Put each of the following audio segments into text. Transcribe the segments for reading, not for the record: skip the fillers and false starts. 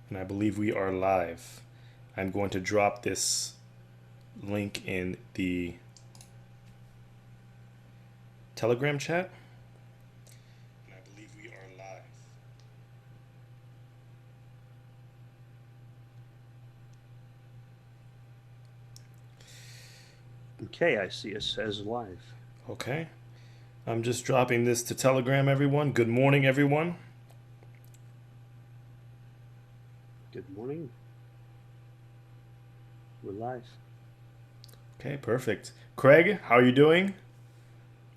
And I believe we are live. I'm going to drop this link in the Telegram chat. And I believe we are live. Okay, I see it says live. Okay. I'm just dropping this to Telegram, everyone. Good morning, everyone. Good morning. We're live. Okay, perfect. Craig, how are you doing?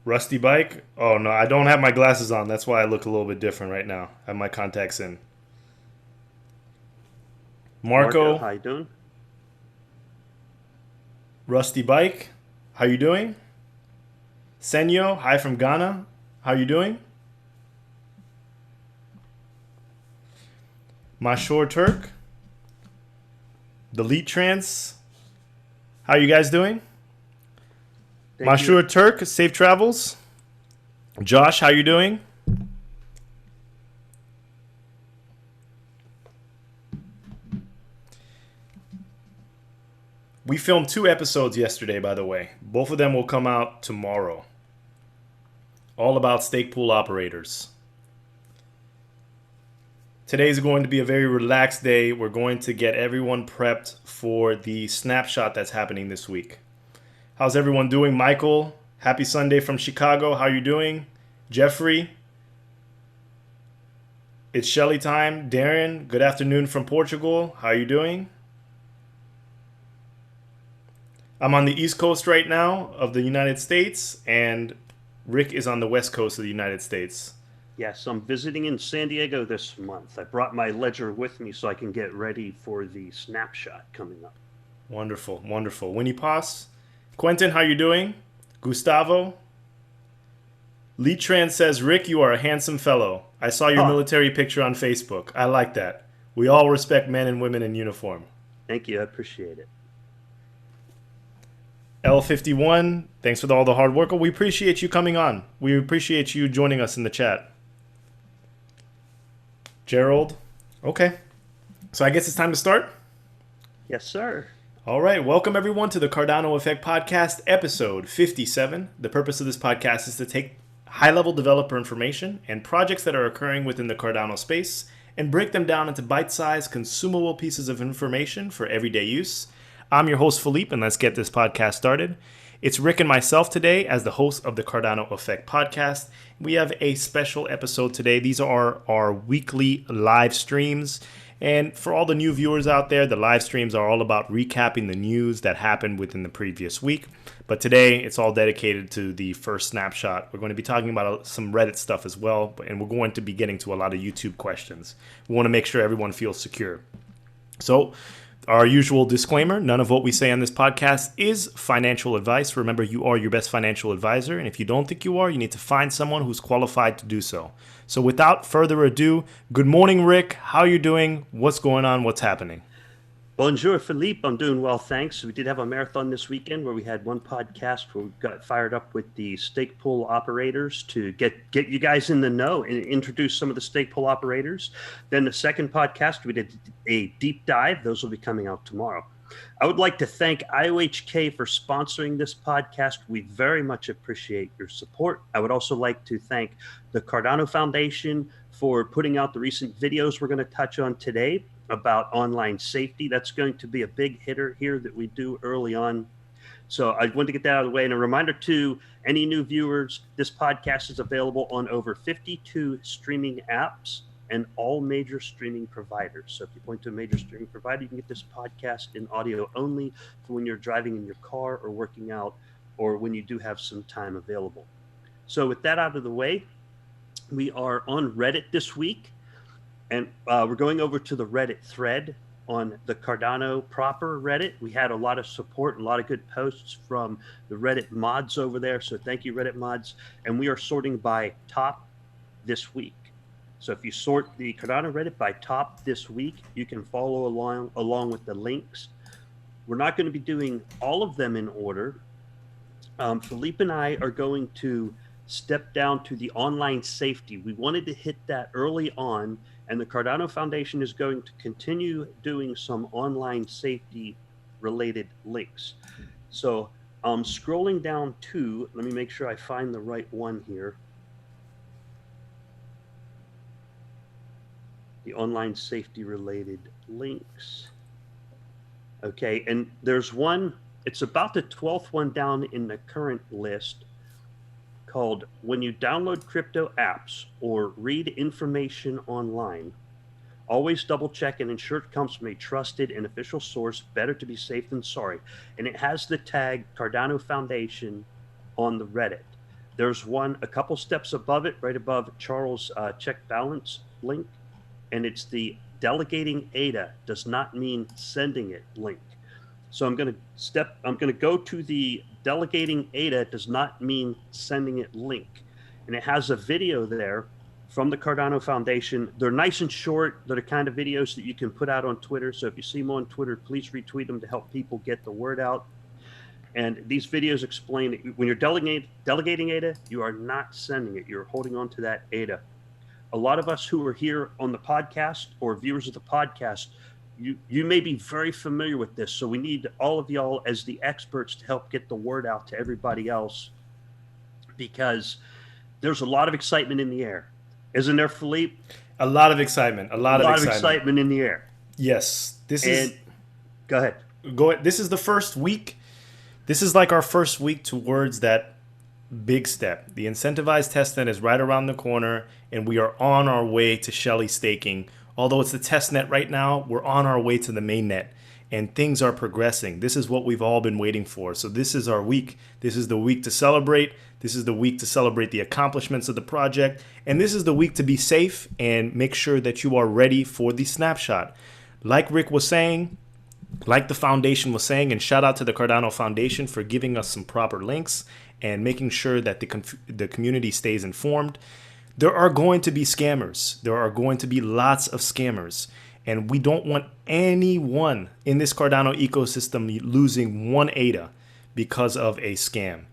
Rusty Bike? Oh, no, I don't have my glasses on. That's why I look a little bit different right now. I have my contacts in. Marco, Marco, how you doing? Rusty Bike, how you doing? Senyo, hi from Ghana. How you doing? Mashur Turk, the Lead Trance. How you guys doing? Thank you. Mashur Turk, safe travels. Josh, how you doing? We filmed 2 episodes yesterday, by the way. Both of them will come out tomorrow. All about stake pool operators. Today's going to be a very relaxed day. We're going to get everyone prepped for the snapshot that's happening this week. How's everyone doing? Michael, happy Sunday from Chicago. How you doing? Jeffrey, it's Shelly time. Darren, good afternoon from Portugal. How you doing? I'm on the East Coast right now of the United States, and Rick is on the West Coast of the United States. Yes, I'm visiting in San Diego this month. I brought my ledger with me so I can get ready for the snapshot coming up. Wonderful, wonderful. Winnie Pos, Quentin, how you doing? Gustavo, Lee Tran says, Rick, you are a handsome fellow. I saw your Oh, military picture on Facebook. I like that. We all respect men and women in uniform. thank you. I appreciate it. L51, thanks for all the hard work. We appreciate you coming on. We appreciate you joining us in the chat. Gerald, okay. So I guess it's time to start. Yes, sir. All right, welcome everyone to the Cardano Effect Podcast, episode 57. The purpose of this podcast is to take high-level developer information and projects that are occurring within the Cardano space and break them down into bite-sized, consumable pieces of information for everyday use. I'm your host, Philippe, and let's get this podcast started. It's Rick and myself today as the host of the Cardano Effect podcast. We have a special episode today. These are our weekly live streams. And for all the new viewers out there, the live streams are all about recapping the news that happened within the previous week. But today, it's all dedicated to the first snapshot. We're going to be talking about some Reddit stuff as well, and we're going to be getting to a lot of YouTube questions. We want to make sure everyone feels secure. So, our usual disclaimer, none of what we say on this podcast is financial advice. Remember, you are your best financial advisor, and if you don't think you are, you need to find someone who's qualified to do so. So without further ado, good morning, Rick. How are you doing? What's going on? What's happening? Bonjour, Philippe. I'm doing well, thanks. We did have a marathon this weekend where we had one podcast where we got fired up with the stake pool operators to get you guys in the know and introduce some of the stake pool operators. Then the second podcast, we did a deep dive. Those will be coming out tomorrow. I would like to thank IOHK for sponsoring this podcast. We very much appreciate your support. I would also like to thank the Cardano Foundation for putting out the recent videos we're going to touch on today about online safety. That's going to be a big hitter here that we do early on. So I wanted to get that out of the way. And a reminder to any new viewers, this podcast is available on over 52 streaming apps and all major streaming providers. So if you point to a major streaming provider, you can get this podcast in audio only for when you're driving in your car or working out or when you do have some time available. So with that out of the way, we are on Reddit this week. And we're going over to the Reddit thread on the Cardano proper Reddit. We had a lot of support, a lot of good posts from the Reddit mods over there. So thank you, Reddit mods. And we are sorting by top this week. So if you sort the Cardano Reddit by top this week, you can follow along with the links. We're not going to be doing all of them in order. Philippe and I are going to step down to the online safety. We wanted to hit that early on And the Cardano Foundation is going to continue doing some online safety related links. So scrolling down to, let me make sure I find the right one here. The online safety related links. Okay, and there's one, it's about the 12th one down in the current list, called When You Download Crypto Apps or Read Information Online, always double check and ensure it comes from a trusted and official source. Better to be safe than sorry. And it has the tag Cardano Foundation on the Reddit. There's one a couple steps above it, right above Charles' check balance link. And it's the delegating ADA does not mean sending it link. So I'm going to go to the delegating ADA does not mean sending it link. And it has a video there from the Cardano Foundation. They're nice and short. They're the kind of videos that you can put out on Twitter. So if you see them on Twitter, please retweet them to help people get the word out. And these videos explain that when you're delegating ADA, you are not sending it. You're holding on to that ADA. A lot of us who are here on the podcast or viewers of the podcast, you may be very familiar with this. So we need all of y'all as the experts to help get the word out to everybody else, because there's a lot of excitement in the air. Isn't there, Philippe? A lot of excitement. A lot of excitement in the air. Yes. Go ahead. This is the first week. This is like our first week towards that big step. The incentivized testnet is right around the corner, and we are on our way to Shelley staking. Although it's the testnet right now, we're on our way to the mainnet, and things are progressing. This is what we've all been waiting for. So this is our week. This is the week to celebrate. This is the week to celebrate the accomplishments of the project. And this is the week to be safe and make sure that you are ready for the snapshot. Like Rick was saying, like the foundation was saying, and shout out to the Cardano Foundation for giving us some proper links and making sure that the community stays informed. There are going to be scammers. There are going to be lots of scammers. And we don't want anyone in this Cardano ecosystem losing one ADA because of a scam.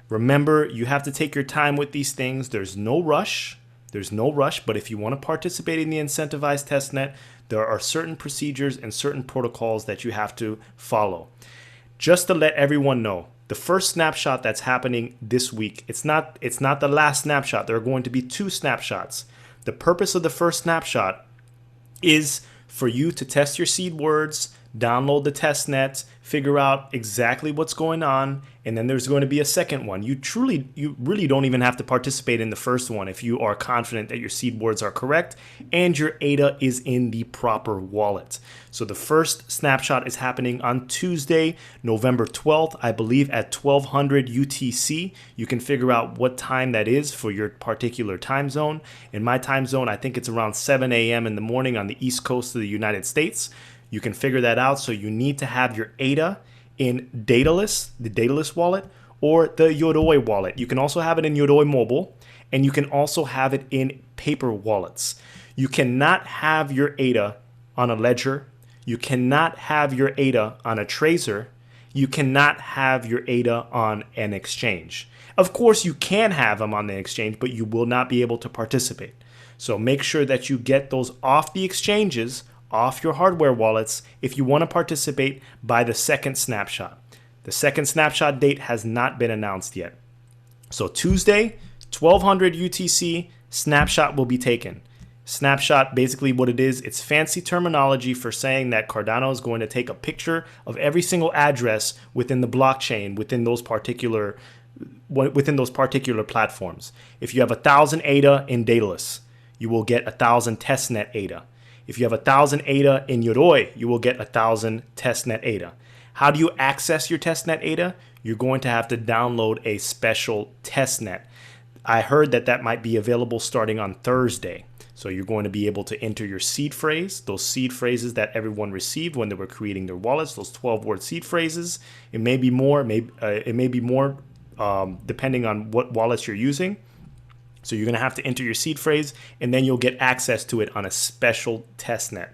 Remember, you have to take your time with these things. There's no rush. But if you want to participate in the incentivized testnet, there are certain procedures and certain protocols that you have to follow. Just to let everyone know, the first snapshot that's happening this week, it's not the last snapshot. There are going to be 2 snapshots. The purpose of the first snapshot is for you to test your seed words, download the testnet, figure out exactly what's going on, and then there's going to be a second one. You really don't even have to participate in the first one if you are confident that your seed words are correct and your ADA is in the proper wallet. So the first snapshot is happening on Tuesday, November 12th, I believe at 1200 UTC. You can figure out what time that is for your particular time zone. In my time zone, I think it's around 7 a.m. in the morning on the East Coast of the United States. You can figure that out. So you need to have your ADA in Daedalus, the Daedalus wallet, or the Yoroi wallet. You can also have it in Yoroi Mobile, and you can also have it in paper wallets. You cannot have your ADA on a ledger. You cannot have your ADA on a Trezor. You cannot have your ADA on an exchange. Of course, you can have them on the exchange, but you will not be able to participate. So make sure that you get those off the exchanges, off your hardware wallets, if you want to participate by the second snapshot. The second snapshot date has not been announced yet. So Tuesday, 1200 UTC, snapshot will be taken. Snapshot, basically what it is, it's fancy terminology for saying that Cardano is going to take a picture of every single address within the blockchain, within those particular platforms. If you have 1,000 ADA in Daedalus, you will get 1,000 testnet ADA. If you have 1,000 ADA in Yoroi, you will get 1,000 testnet ADA. How do you access your testnet ADA? You're going to have to download a special testnet. I heard that might be available starting on Thursday. So you're going to be able to enter your seed phrase, those seed phrases that everyone received when they were creating their wallets, those 12-word seed phrases. It may be more, depending on what wallets you're using. So you're going to have to enter your seed phrase, and then you'll get access to it on a special testnet.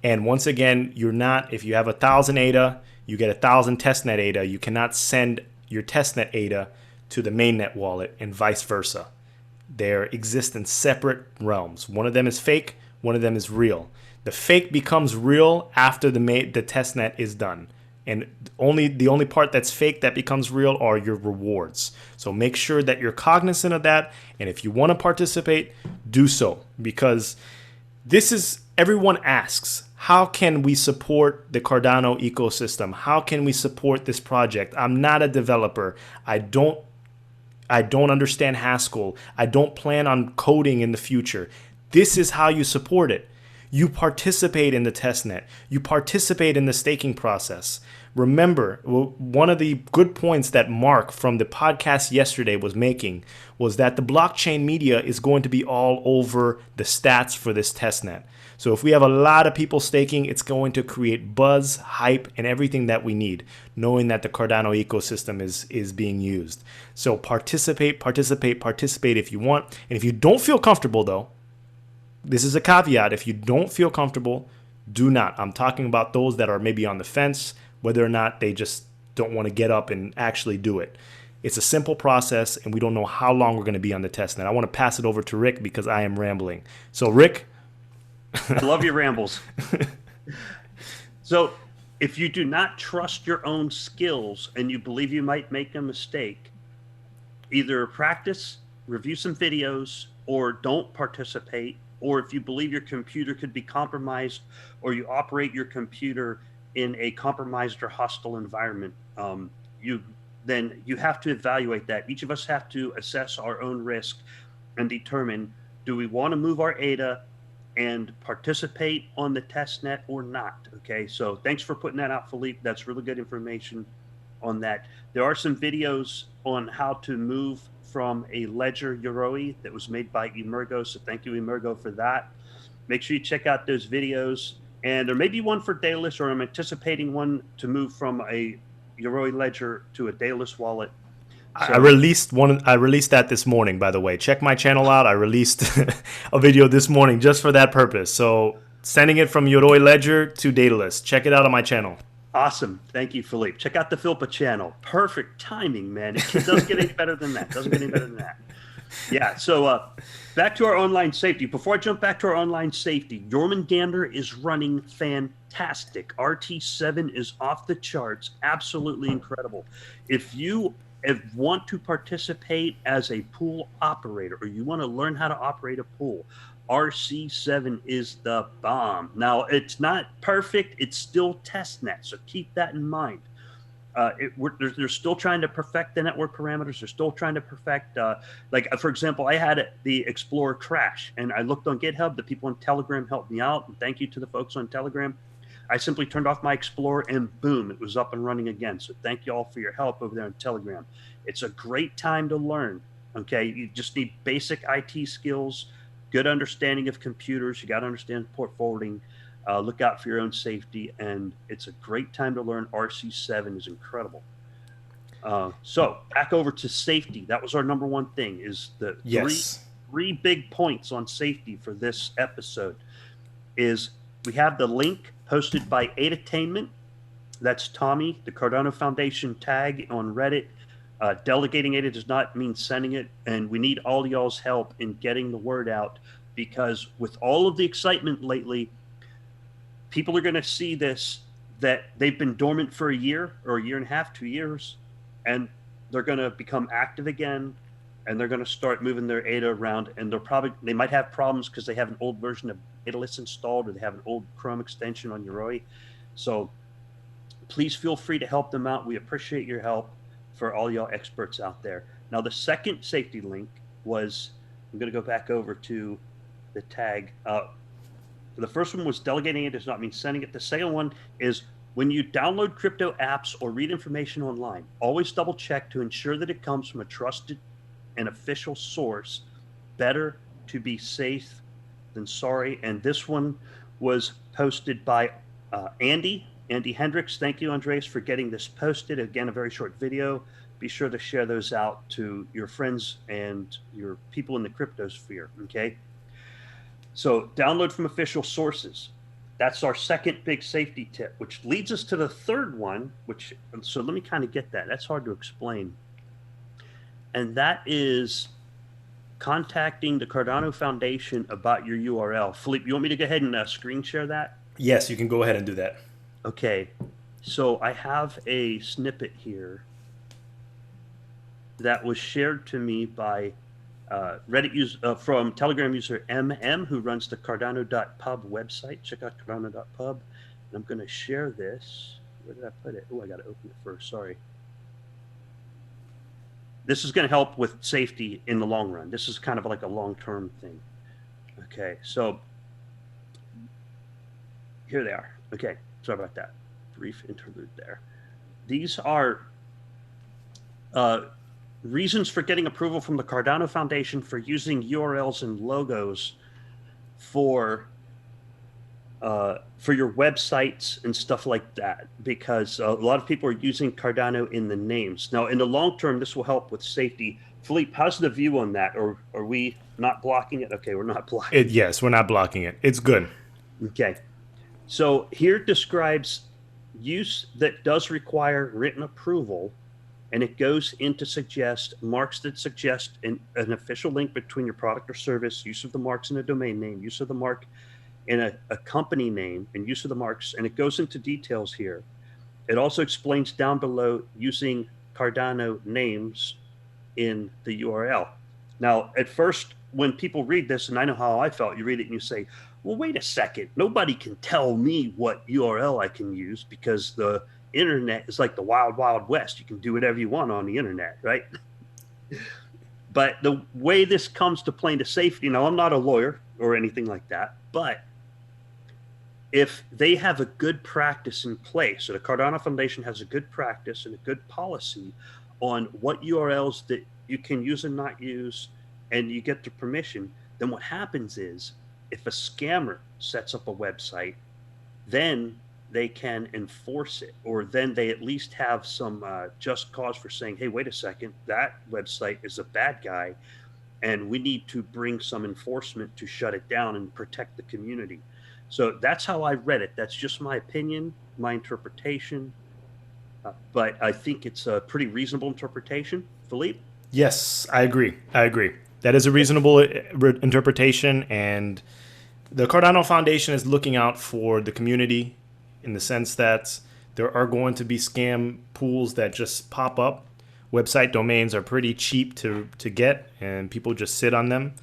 And once again, if you have 1,000 ADA, you get 1,000 testnet ADA. You cannot send your testnet ADA to the mainnet wallet and vice versa. They exist in separate realms. One of them is fake, one of them is real. The fake becomes real after the testnet is done. And the only part that's fake that becomes real are your rewards. So make sure that you're cognizant of that. And if you want to participate, do so. Because everyone asks, how can we support the Cardano ecosystem? How can we support this project? I'm not a developer. I don't understand Haskell. I don't plan on coding in the future. This is how you support it. You participate in the testnet. You participate in the staking process. Remember, one of the good points that Mark from the podcast yesterday was making was that the blockchain media is going to be all over the stats for this testnet. So if we have a lot of people staking, it's going to create buzz, hype, and everything that we need, knowing that the Cardano ecosystem is being used. So participate if you want. And if you don't feel comfortable, though, this is a caveat. If you don't feel comfortable, do not. I'm talking about those that are maybe on the fence, whether or not they just don't want to get up and actually do it. It's a simple process, and we don't know how long we're going to be on the testnet. I want to pass it over to Rick because I am rambling. So, Rick. I love your rambles. So, if you do not trust your own skills and you believe you might make a mistake, either practice, review some videos, or don't participate. Or if you believe your computer could be compromised, or you operate your computer in a compromised or hostile environment, then you have to evaluate that. Each of us have to assess our own risk and determine, do we want to move our ADA and participate on the testnet or not? Okay, so thanks for putting that out, Philippe. That's really good information on that. There are some videos on how to move from a ledger Yoroi that was made by Emergo. So thank you, Emergo, for that. Make sure you check out those videos. And there may be one for Daedalus, or I'm anticipating one to move from a Yoroi ledger to a Daedalus wallet. So, I released that this morning, by the way. Check my channel out. I released a video this morning just for that purpose. So sending it from Yoroi ledger to Daedalus. Check it out on my channel. Awesome. Thank you, Philippe. Check out the Philpa channel. Perfect timing, man. It doesn't get any better than that. Doesn't get any better than that. Yeah. So back to our online safety. Before I jump back to our online safety, Jormungandr is running fantastic. RT7 is off the charts. Absolutely incredible. If you want to participate as a pool operator, or you want to learn how to operate a pool, RC7 is the bomb. Now, it's not perfect. It's still testnet, so keep that in mind. They're still trying to perfect the network parameters. They're still trying to perfect, for example, I had the Explorer crash, and I looked on GitHub. The people on Telegram helped me out, and thank you to the folks on Telegram. I simply turned off my Explorer, and boom, it was up and running again. So thank you all for your help over there on Telegram. It's a great time to learn, okay? You just need basic IT skills, good understanding of computers. You got to understand port forwarding. Look out for your own safety, and it's a great time to learn. RC7 is incredible. So back over to safety. That was our number one thing, is the three big points on safety for this episode. Is we have the link posted by Adattainment. That's Tommy, the Cardano Foundation tag on Reddit. Delegating ADA does not mean sending it, and we need all y'all's help in getting the word out, because with all of the excitement lately, people are going to see this, that they've been dormant for a year or a year and a half, 2 years, and they're going to become active again, and they're going to start moving their ADA around, and they might have problems because they have an old version of Daedalus installed, or they have an old Chrome extension on Yoroi. So please feel free to help them out. We appreciate your help, for all y'all experts out there. Now, the second safety link was, I'm going to go back over to the tag. The first one was delegating it does not mean sending it. The second one is, when you download crypto apps or read information online, always double check to ensure that it comes from a trusted and official source. Better to be safe than sorry. And this one was posted by Andy Hendricks. Thank you, Andreas, for getting this posted. Again, a very short video. Be sure to share those out to your friends and your people in the crypto sphere, okay? So download from official sources. That's our second big safety tip, which leads us to the third one, so let me kind of get that. That's hard to explain. And that is contacting the Cardano Foundation about your URL. Philippe, you want me to go ahead and screen share that? Yes, you can go ahead and do that. Okay, so I have a snippet here that was shared to me by Reddit user from Telegram user MM, who runs the Cardano.pub website. Check out Cardano.pub. And I'm going to share this. Where did I put it? Oh, I got to open it first. Sorry. This is going to help with safety in the long run. This is kind of like a long-term thing. Okay, so here they are. Okay, sorry about that. Brief interlude there. These are reasons for getting approval from the Cardano Foundation for using URLs and logos for your websites and stuff like that, because a lot of people are using Cardano in the names. Now, in the long term, this will help with safety. Philippe, how's the view on that? Or are we not blocking it? Okay, we're not blocking it. Yes, we're not blocking it. It's good. Okay. So here it describes use that does require written approval, and it goes into suggest marks that suggest an official link between your product or service, use of the marks in a domain name, use of the mark in a company name, and use of the marks, and it goes into details here. It also explains down below using Cardano names in the URL. Now, at first, when people read this, and I know how I felt, you read it and you say, well, wait a second. Nobody can tell me what URL I can use because the internet is like the wild, wild west. You can do whatever you want on the internet, right? But the way this comes to play into safety, now I'm not a lawyer or anything like that, but if they have a good practice in place, so the Cardano Foundation has a good practice and a good policy on what URLs that you can use and not use, and you get the permission, then what happens is if a scammer sets up a website, then they can enforce it, or then they at least have some just cause for saying, hey, wait a second, that website is a bad guy, and we need to bring some enforcement to shut it down and protect the community. So that's how I read it. That's just my opinion, my interpretation, but I think it's a pretty reasonable interpretation. Philippe? Yes, I agree. That is a reasonable interpretation, and the Cardano Foundation is looking out for the community in the sense that there are going to be scam pools that just pop up. Website domains are pretty cheap to get, and people just sit on them.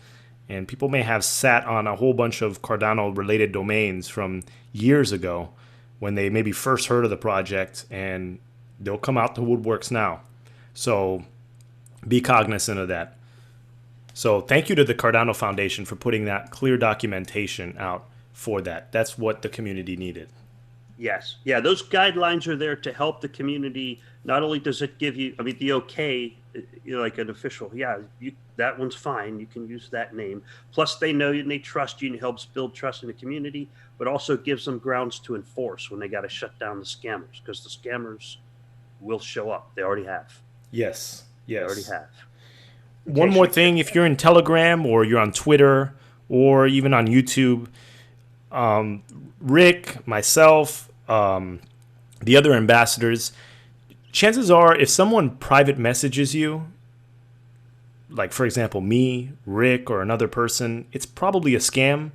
And people may have sat on a whole bunch of Cardano-related domains from years ago when they maybe first heard of the project, and they'll come out the woodworks now. So be cognizant of that. So thank you to the Cardano Foundation for putting that clear documentation out for that. That's what the community needed. Yes. Yeah, those guidelines are there to help the community. Not only does it give you, I mean, the okay, like an official, yeah, that one's fine. You can use that name. Plus, they know you and they trust you, and it helps build trust in the community, but also gives them grounds to enforce when they got to shut down the scammers, because the scammers will show up. They already have. Yes. They already have. One more thing, if you're in Telegram or you're on Twitter or even on YouTube, Rick, myself, the other ambassadors, chances are if someone private messages you, like for example me, Rick, or another person, it's probably a scam.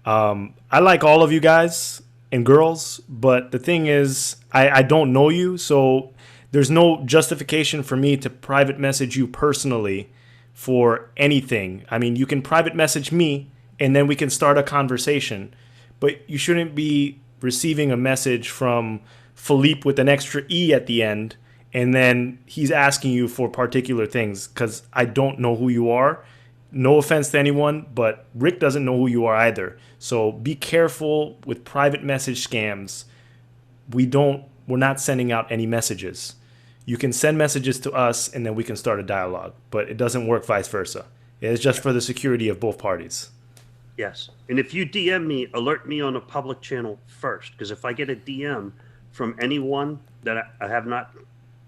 I like all of you guys and girls, but the thing is I don't know you, so there's no justification for me to private message you personally for anything. I mean, you can private message me and then we can start a conversation, but you shouldn't be receiving a message from Philippe with an extra E at the end, and then he's asking you for particular things, because I don't know who you are. No offense to anyone, but Rick doesn't know who you are either. So be careful with private message scams. We're not sending out any messages. You can send messages to us and then we can start a dialogue, but it doesn't work vice versa. It's just for the security of both parties. Yes. And if you DM me, alert me on a public channel first, because if I get a DM from anyone that I have not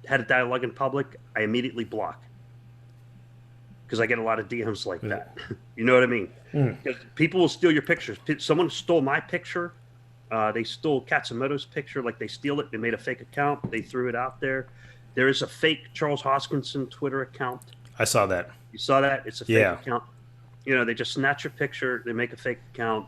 had a dialogue in public, I immediately block, because I get a lot of DMs like that. You know what I mean? Because people will steal your pictures. Someone stole my picture. They stole Katsumoto's picture. Like, they steal it. They made a fake account. They threw it out there. There is a fake Charles Hoskinson Twitter account. I saw that. You saw that? It's a fake account. They just snatch your picture, they make a fake account.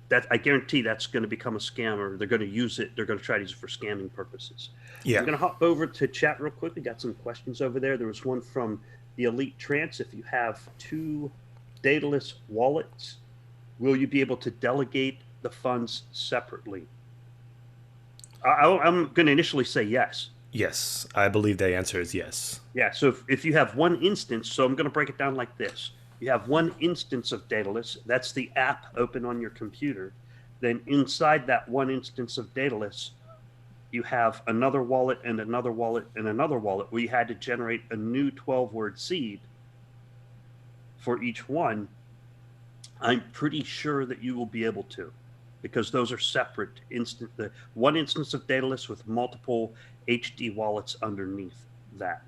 That I guarantee that's going to become a scam, or they're going to use it. They're going to try to use it for scamming purposes. Yeah. I'm going to hop over to chat real quick. We got some questions over there. There was one from the Elite Trance. If you have 2 Daedalus wallets, will you be able to delegate the funds separately? I'm going to initially say yes. Yes, I believe the answer is yes. Yeah, so if you have one instance, so I'm going to break it down like this. You have one instance of Daedalus, that's the app open on your computer. Then inside that one instance of Daedalus, you have another wallet and another wallet and another wallet where you had to generate a new 12-word seed for each one. I'm pretty sure that you will be able to, because those are separate the one instance of Daedalus with multiple HD wallets underneath that.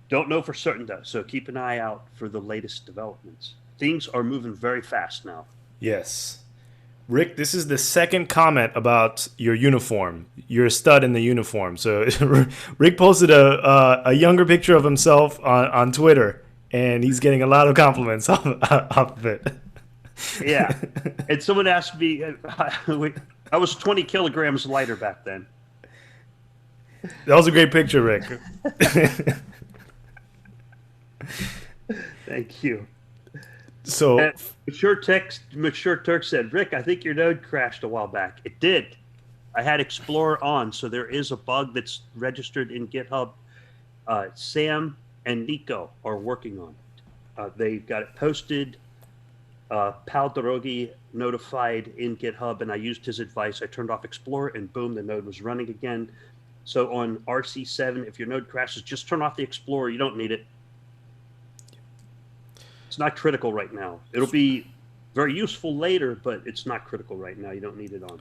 Don't know for certain though, so keep an eye out for the latest developments. Things are moving very fast now. Yes. Rick, this is the second comment about your uniform. You're a stud in the uniform. So Rick posted a younger picture of himself on Twitter, and he's getting a lot of compliments off of it. Yeah. And someone asked me, I was 20 kilograms lighter back then. That was a great picture, Rick. Thank you. So, Mature Turk said, Rick, I think your node crashed a while back. It did. I had Explorer on, so there is a bug that's registered in GitHub. Sam and Nico are working on it. They got it posted. Pal Drogi notified in GitHub, and I used his advice. I turned off Explorer, and boom, the node was running again. So on RC7, if your node crashes, just turn off the Explorer. You don't need it. It's not critical right now. It'll be very useful later, but it's not critical right now. You don't need it on.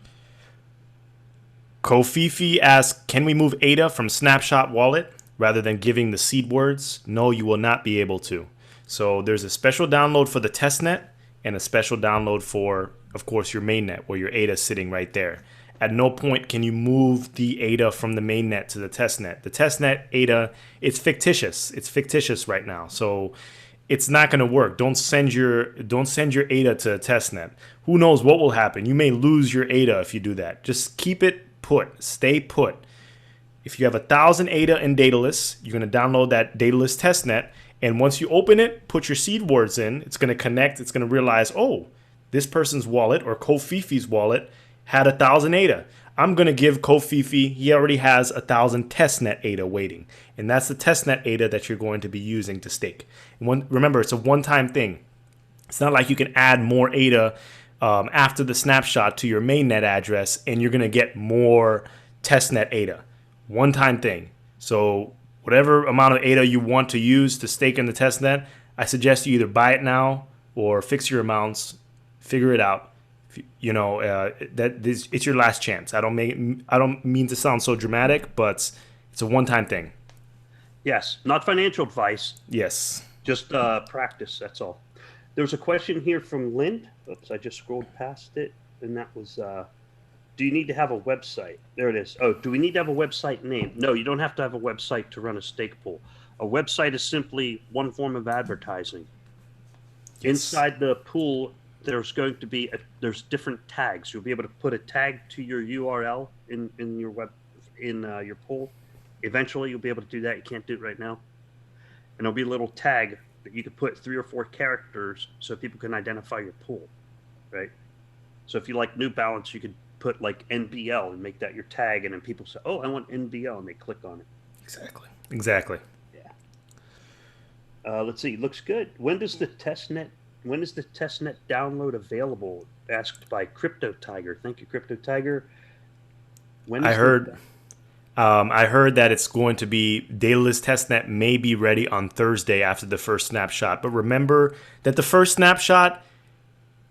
Kofifi asks, can we move ADA from Snapshot Wallet rather than giving the seed words? No, you will not be able to. So there's a special download for the testnet and a special download for, of course, your mainnet, where your ADA is sitting right there. At no point can you move the ADA from the mainnet to the testnet. The testnet ADA, it's fictitious. It's fictitious right now. So it's not going to work. Don't send your ADA to a testnet. Who knows what will happen? You may lose your ADA if you do that. Just keep it put. Stay put. If you have 1,000 ADA in Daedalus, you're going to download that Daedalus testnet. And once you open it, put your seed words in. It's going to connect. It's going to realize, oh, this person's wallet or Kofifi's wallet had 1,000 ADA. I'm going to give Kofifi, he already has 1,000 testnet ADA waiting. And that's the testnet ADA that you're going to be using to stake. And remember, it's a one-time thing. It's not like you can add more ADA after the snapshot to your mainnet address and you're going to get more testnet ADA. One-time thing. So whatever amount of ADA you want to use to stake in the testnet, I suggest you either buy it now or fix your amounts, figure it out. It's your last chance. I don't mean to sound so dramatic, but it's a one-time thing. Yes, not financial advice. Yes. Just practice, that's all. There's a question here from Lind. Oops, I just scrolled past it. And that was, do you need to have a website? There it is. Oh, do we need to have a website name? No, you don't have to have a website to run a stake pool. A website is simply one form of advertising. Yes. Inside the pool, there's going to be there's different tags. You'll be able to put a tag to your URL in your pool. Eventually, you'll be able to do that. You can't do it right now. And there'll be a little tag that you could put 3 or 4 characters so people can identify your pool, right? So if you like New Balance, you could put like NBL and make that your tag, and then people say, "Oh, I want NBL," and they click on it. Exactly. Yeah. Let's see. Looks good. When is the testnet download available? Asked by Crypto Tiger. Thank you, Crypto Tiger. I heard that it's going to be Daedalus testnet may be ready on Thursday after the first snapshot. But remember that the first snapshot,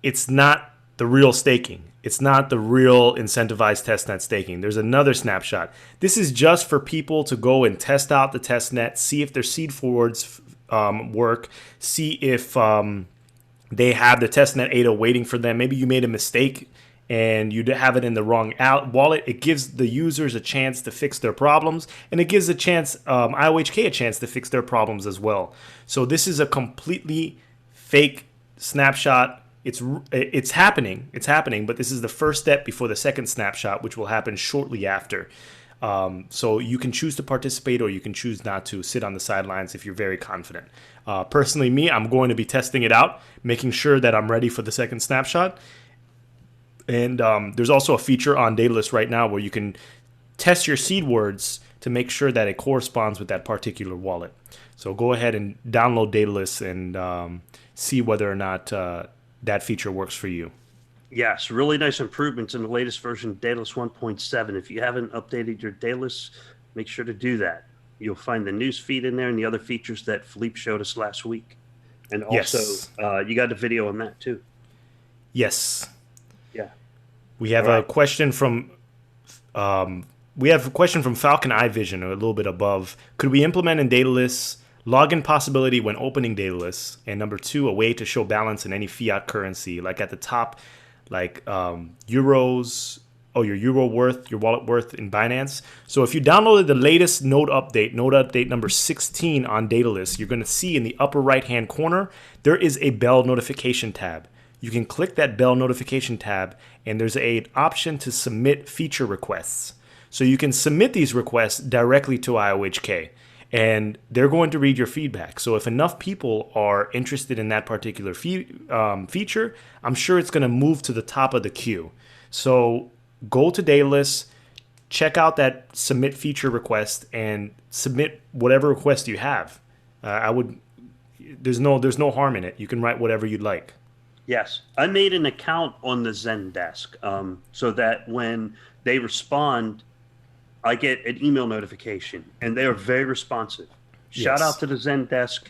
it's not the real staking. It's not the real incentivized testnet staking. There's another snapshot. This is just for people to go and test out the testnet, see if their seed forwards work, see if they have the testnet ADA waiting for them. Maybe you made a mistake and you have it in the wrong wallet. It gives the users a chance to fix their problems, and it gives IOHK a chance to fix their problems as well. So this is a completely fake snapshot. It's happening. It's happening, but this is the first step before the second snapshot, which will happen shortly after. So you can choose to participate or you can choose not to sit on the sidelines if you're very confident. Personally, me, I'm going to be testing it out, making sure that I'm ready for the second snapshot. And there's also a feature on Daedalus right now where you can test your seed words to make sure that it corresponds with that particular wallet. So go ahead and download Daedalus and see whether or not that feature works for you. Yes, really nice improvements in the latest version of Daedalus 1.7. If you haven't updated your Daedalus, make sure to do that. You'll find the news feed in there and the other features that Philippe showed us last week. And also, you got a video on that too. Yes. Yeah. We have a question from Falcon Eye Vision, a little bit above. Could we implement in Daedalus login possibility when opening Daedalus? And number 2, a way to show balance in any fiat currency, like at the top, like euros, your euro worth, your wallet worth in Binance. So if you downloaded the latest node update number 16 on Daedalus, you're going to see in the upper right-hand corner, there is a bell notification tab. You can click that bell notification tab, and there's an option to submit feature requests. So you can submit these requests directly to IOHK, and they're going to read your feedback. So if enough people are interested in that particular feature, I'm sure it's going to move to the top of the queue. So go to Daedalus, check out that submit feature request, and submit whatever request you have. There's no harm in it. You can write whatever you'd like. Yes, I made an account on the Zendesk so that when they respond, I get an email notification, and they are very responsive. Shout out to the Zendesk.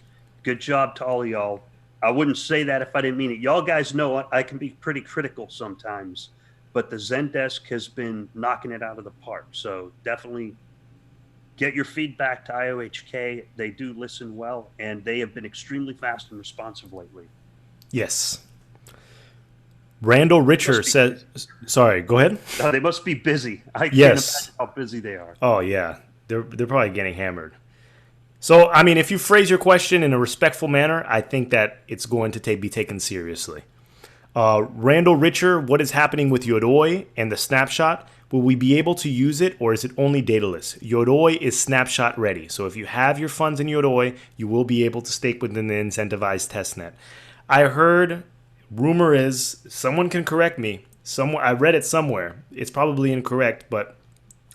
Good job to all of y'all. I wouldn't say that if I didn't mean it. Y'all guys know I can be pretty critical sometimes, but the Zendesk has been knocking it out of the park. So definitely get your feedback to IOHK. They do listen well, and they have been extremely fast and responsive lately. Yes. Randall Richer says, sorry, go ahead. They must be busy. I can't imagine how busy they are. Oh, yeah. They're probably getting hammered. So, I mean, if you phrase your question in a respectful manner, I think that it's going to be taken seriously. Randall Richer, what is happening with Yodoi and the snapshot? Will we be able to use it, or is it only Daedalus? Yodoi is snapshot ready. So if you have your funds in Yodoi, you will be able to stake within the incentivized testnet. I heard... Rumor is, someone can correct me. I read it somewhere. It's probably incorrect, but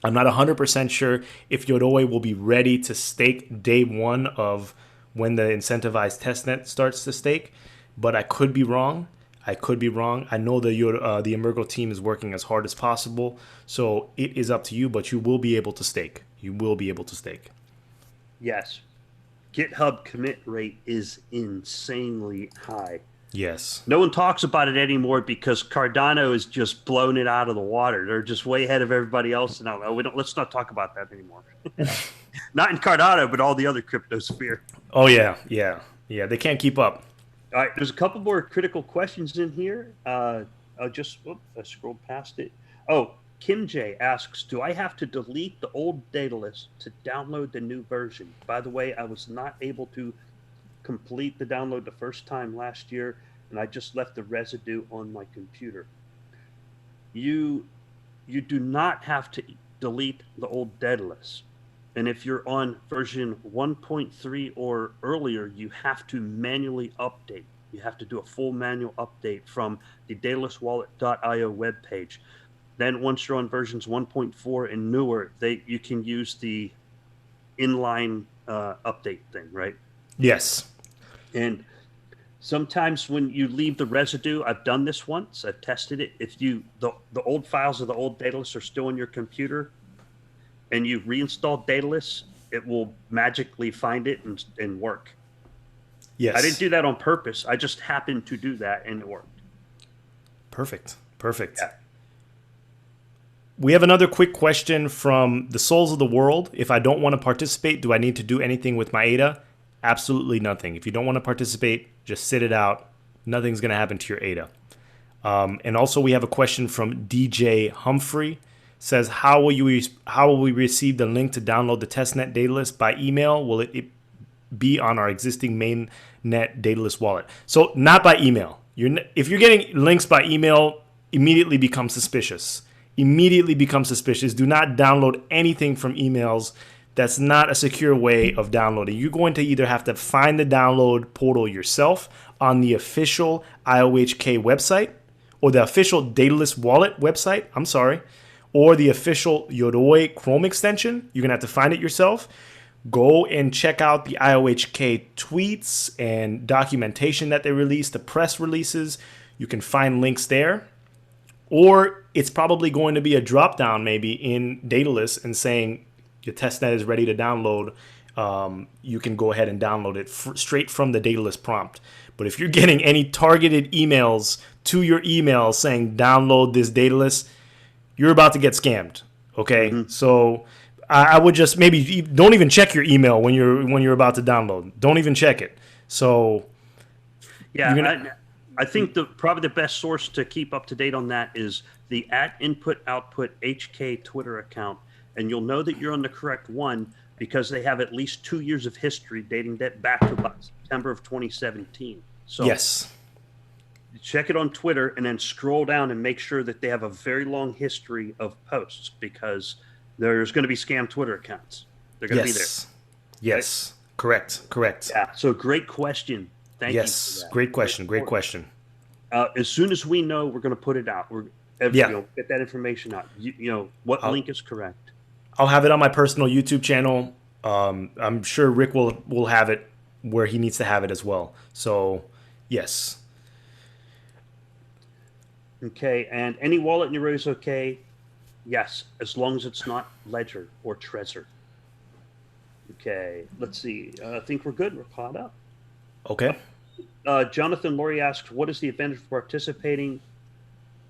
I'm not 100% sure if Yodoi will be ready to stake day one of when the incentivized testnet starts to stake. But I could be wrong. I know the Emergo team is working as hard as possible. So it is up to you, but you will be able to stake. Yes. GitHub commit rate is insanely high. Yes. No one talks about it anymore because Cardano has just blown it out of the water. They're just way ahead of everybody else. And let's not talk about that anymore. Not in Cardano, but all the other cryptosphere. Oh, yeah. They can't keep up. All right. There's a couple more critical questions in here. I scrolled past it. Oh, Kim J asks, do I have to delete the old Daedalus to download the new version? By the way, I was not able to complete the download the first time last year, and I just left the residue on my computer. You do not have to delete the old Dedalus, and if you're on version 1.3 or earlier, you have to manually update. You have to do a full manual update from the daedaluswallet.io webpage. Then once you're on versions 1.4 and newer, you can use the inline update thing, right? Yes. And sometimes when you leave the residue, I've done this once, I've tested it. If the old files of the old Daedalus are still on your computer and you reinstall Daedalus, it will magically find it and work. Yes. I didn't do that on purpose. I just happened to do that and it worked. Perfect. Yeah. We have another quick question from the Souls of the World. If I don't want to participate, do I need to do anything with my ADA? Absolutely nothing. If you don't want to participate, just sit it out. Nothing's going to happen to your ADA. And also we have a question from DJ Humphrey. Says, how will we receive the link to download the testnet Daedalus by email? Will it be on our existing mainnet Daedalus wallet. So not by email. If you're getting links by email, immediately become suspicious. Immediately become suspicious. Do not download anything from emails. That's not a secure way of downloading. You're going to either have to find the download portal yourself on the official IOHK website, or the official Daedalus wallet website, or the official Yoroi Chrome extension. You're going to have to find it yourself. Go and check out the IOHK tweets and documentation that they release, the press releases. You can find links there. Or it's probably going to be a drop down maybe in Daedalus and saying your testnet is ready to download. You can go ahead and download it straight from the Daedalus prompt. But if you're getting any targeted emails to your email saying download this Daedalus, you're about to get scammed. Okay, so I would just maybe don't even check your email when you're about to download. Don't even check it. So yeah, I think probably the best source to keep up to date on that is the @InputOutputHK Twitter account, and you'll know that you're on the correct one because they have at least 2 years of history dating that back to about September of 2017. So yes, check it on Twitter and then scroll down and make sure that they have a very long history of posts, because there's going to be scam Twitter accounts. They're going to be there. Yes. Correct. Yeah. So great question. Thank you. Yes. Great question. As soon as we know, we're going to put it out. Get that information out. What link is correct. I'll have it on my personal YouTube channel. I'm sure Rick will have it where he needs to have it as well. So, yes. Okay, and any wallet in your is okay? Yes, as long as it's not Ledger or Trezor. Okay, let's see. I think we're good. We're caught up. Okay. Jonathan Laurie asks, what is the advantage of participating?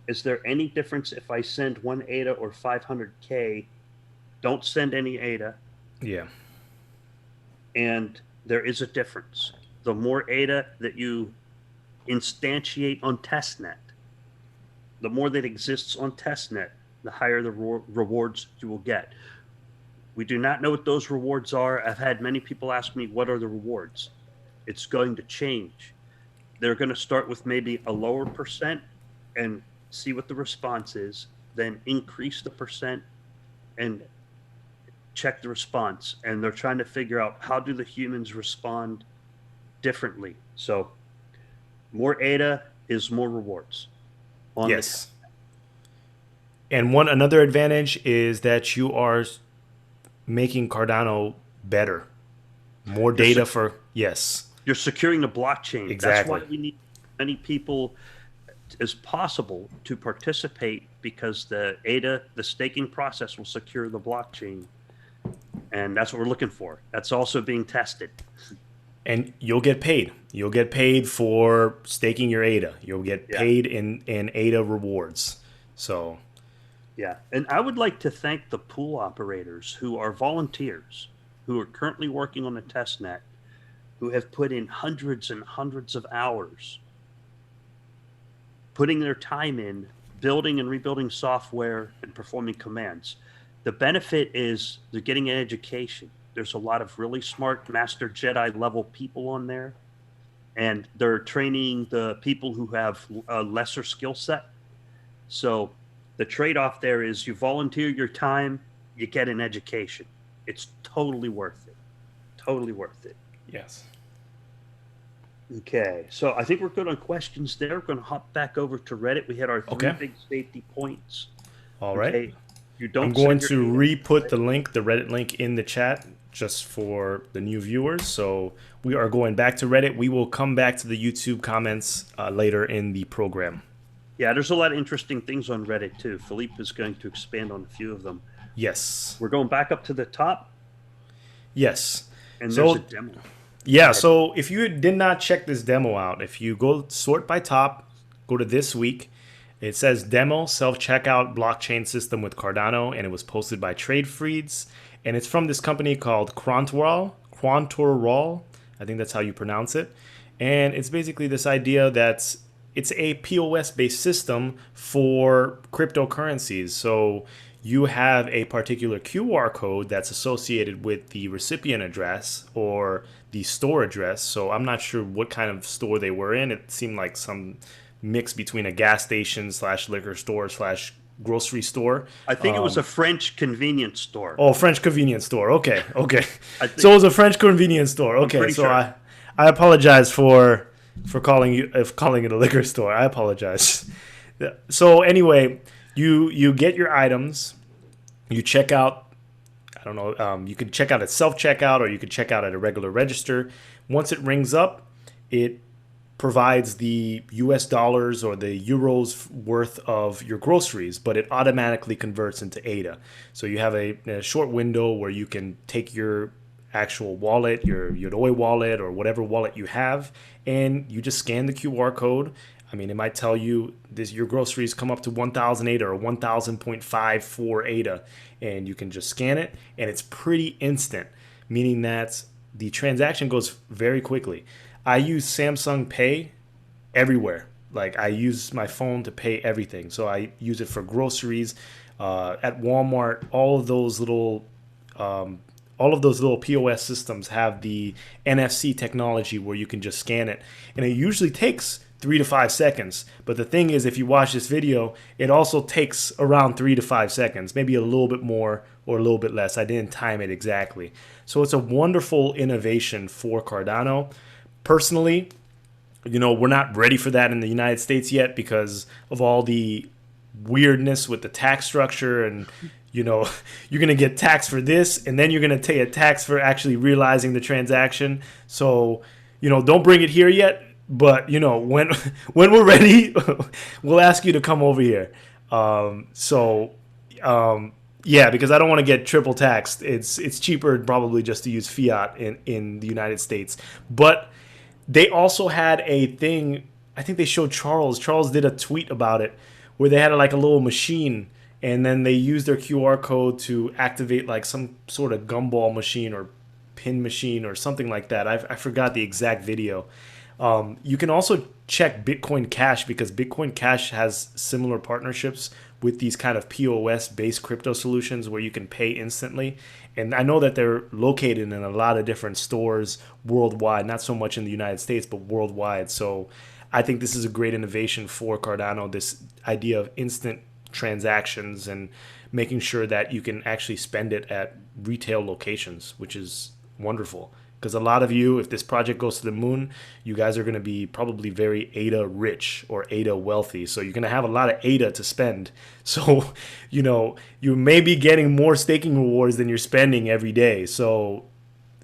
Is there any difference if I send 1 ADA or 500K? Don't send any ADA. Yeah. And there is a difference. The more ADA that you instantiate on Testnet, the more that exists on Testnet, the higher the rewards you will get. We do not know what those rewards are. I've had many people ask me, what are the rewards? It's going to change. They're going to start with maybe a lower percent and see what the response is, then increase the percent and check the response. And they're trying to figure out, how do the humans respond differently? So more ADA is more rewards. Yes. And another advantage is that you are making Cardano better. More data yes. You're securing the blockchain. Exactly. That's why we need many people as possible to participate, because the ADA, the staking process, will secure the blockchain. And that's what we're looking for. That's also being tested. And you'll get paid. You'll get paid for staking your ADA. You'll get paid in ADA rewards. So, yeah. And I would like to thank the pool operators who are volunteers, who are currently working on the testnet, who have put in hundreds and hundreds of hours, putting their time in, building and rebuilding software and performing commands. The benefit is they're getting an education. There's a lot of really smart Master Jedi level people on there, and they're training the people who have a lesser skill set. So the trade-off there is you volunteer your time, you get an education. It's totally worth it. Totally worth it. yes. Okay, so I think we're good on questions there. We're going to hop back over to Reddit. We had our three big safety points. All right. Okay. You don't I'm going to re-put the Reddit link in the chat just for the new viewers. So we are going back to Reddit. We will come back to the YouTube comments later in the program. Yeah, there's a lot of interesting things on Reddit too. Philippe is going to expand on a few of them. Yes. We're going back up to the top. Yes. And there's a demo. Yeah, so if you did not check this demo out, if you go sort by top, go to this week, it says demo self-checkout blockchain system with Cardano, and it was posted by TradeFreeds, and it's from this company called Quanterall. I think that's how you pronounce it. And it's basically this idea that it's a POS-based system for cryptocurrencies. So you have a particular QR code that's associated with the recipient address or the store address. So I'm not sure what kind of store they were in. It seemed like some mix between a gas station / liquor store / grocery store. I think it was a French convenience store. Oh, French convenience store. Okay. So it was a French convenience store. Okay, so sure. I apologize for calling it a liquor store. I apologize. So anyway, you get your items, you check out. I don't know. You can check out at self-checkout, or you can check out at a regular register. Once it rings up, it provides the US dollars or the euros worth of your groceries, but it automatically converts into ADA. So you have a short window where you can take your actual wallet, your Doi wallet, or whatever wallet you have, and you just scan the QR code. I mean, it might tell you your groceries come up to 1,000 ADA or 1,000.54 ADA, and you can just scan it, and it's pretty instant, meaning that the transaction goes very quickly. I use Samsung Pay everywhere. Like, I use my phone to pay everything. So I use it for groceries, at Walmart. All of those little POS systems have the NFC technology where you can just scan it, and it usually takes 3 to 5 seconds. But the thing is, if you watch this video, it also takes around 3 to 5 seconds, maybe a little bit more or a little bit less. I didn't time it exactly. So it's a wonderful innovation for Cardano. Personally, we're not ready for that in the United States yet because of all the weirdness with the tax structure, and you're going to get taxed for this, and then you're going to pay a tax for actually realizing the transaction. So, don't bring it here yet, but when we're ready, we'll ask you to come over here. Yeah, because I don't want to get triple taxed. It's cheaper probably just to use fiat in the United States. But they also had a thing, I think they showed Charles. Charles did a tweet about it where they had like a little machine, and then they used their QR code to activate like some sort of gumball machine or pin machine or something like that. I forgot the exact video. You can also check Bitcoin Cash, because Bitcoin Cash has similar partnerships with these kind of POS-based crypto solutions where you can pay instantly. And I know that they're located in a lot of different stores worldwide, not so much in the United States, but worldwide. So I think this is a great innovation for Cardano, this idea of instant transactions and making sure that you can actually spend it at retail locations, which is wonderful. Because a lot of you, if this project goes to the moon, you guys are going to be probably very ADA rich or ADA wealthy. So you're going to have a lot of ADA to spend. So, you may be getting more staking rewards than you're spending every day. So,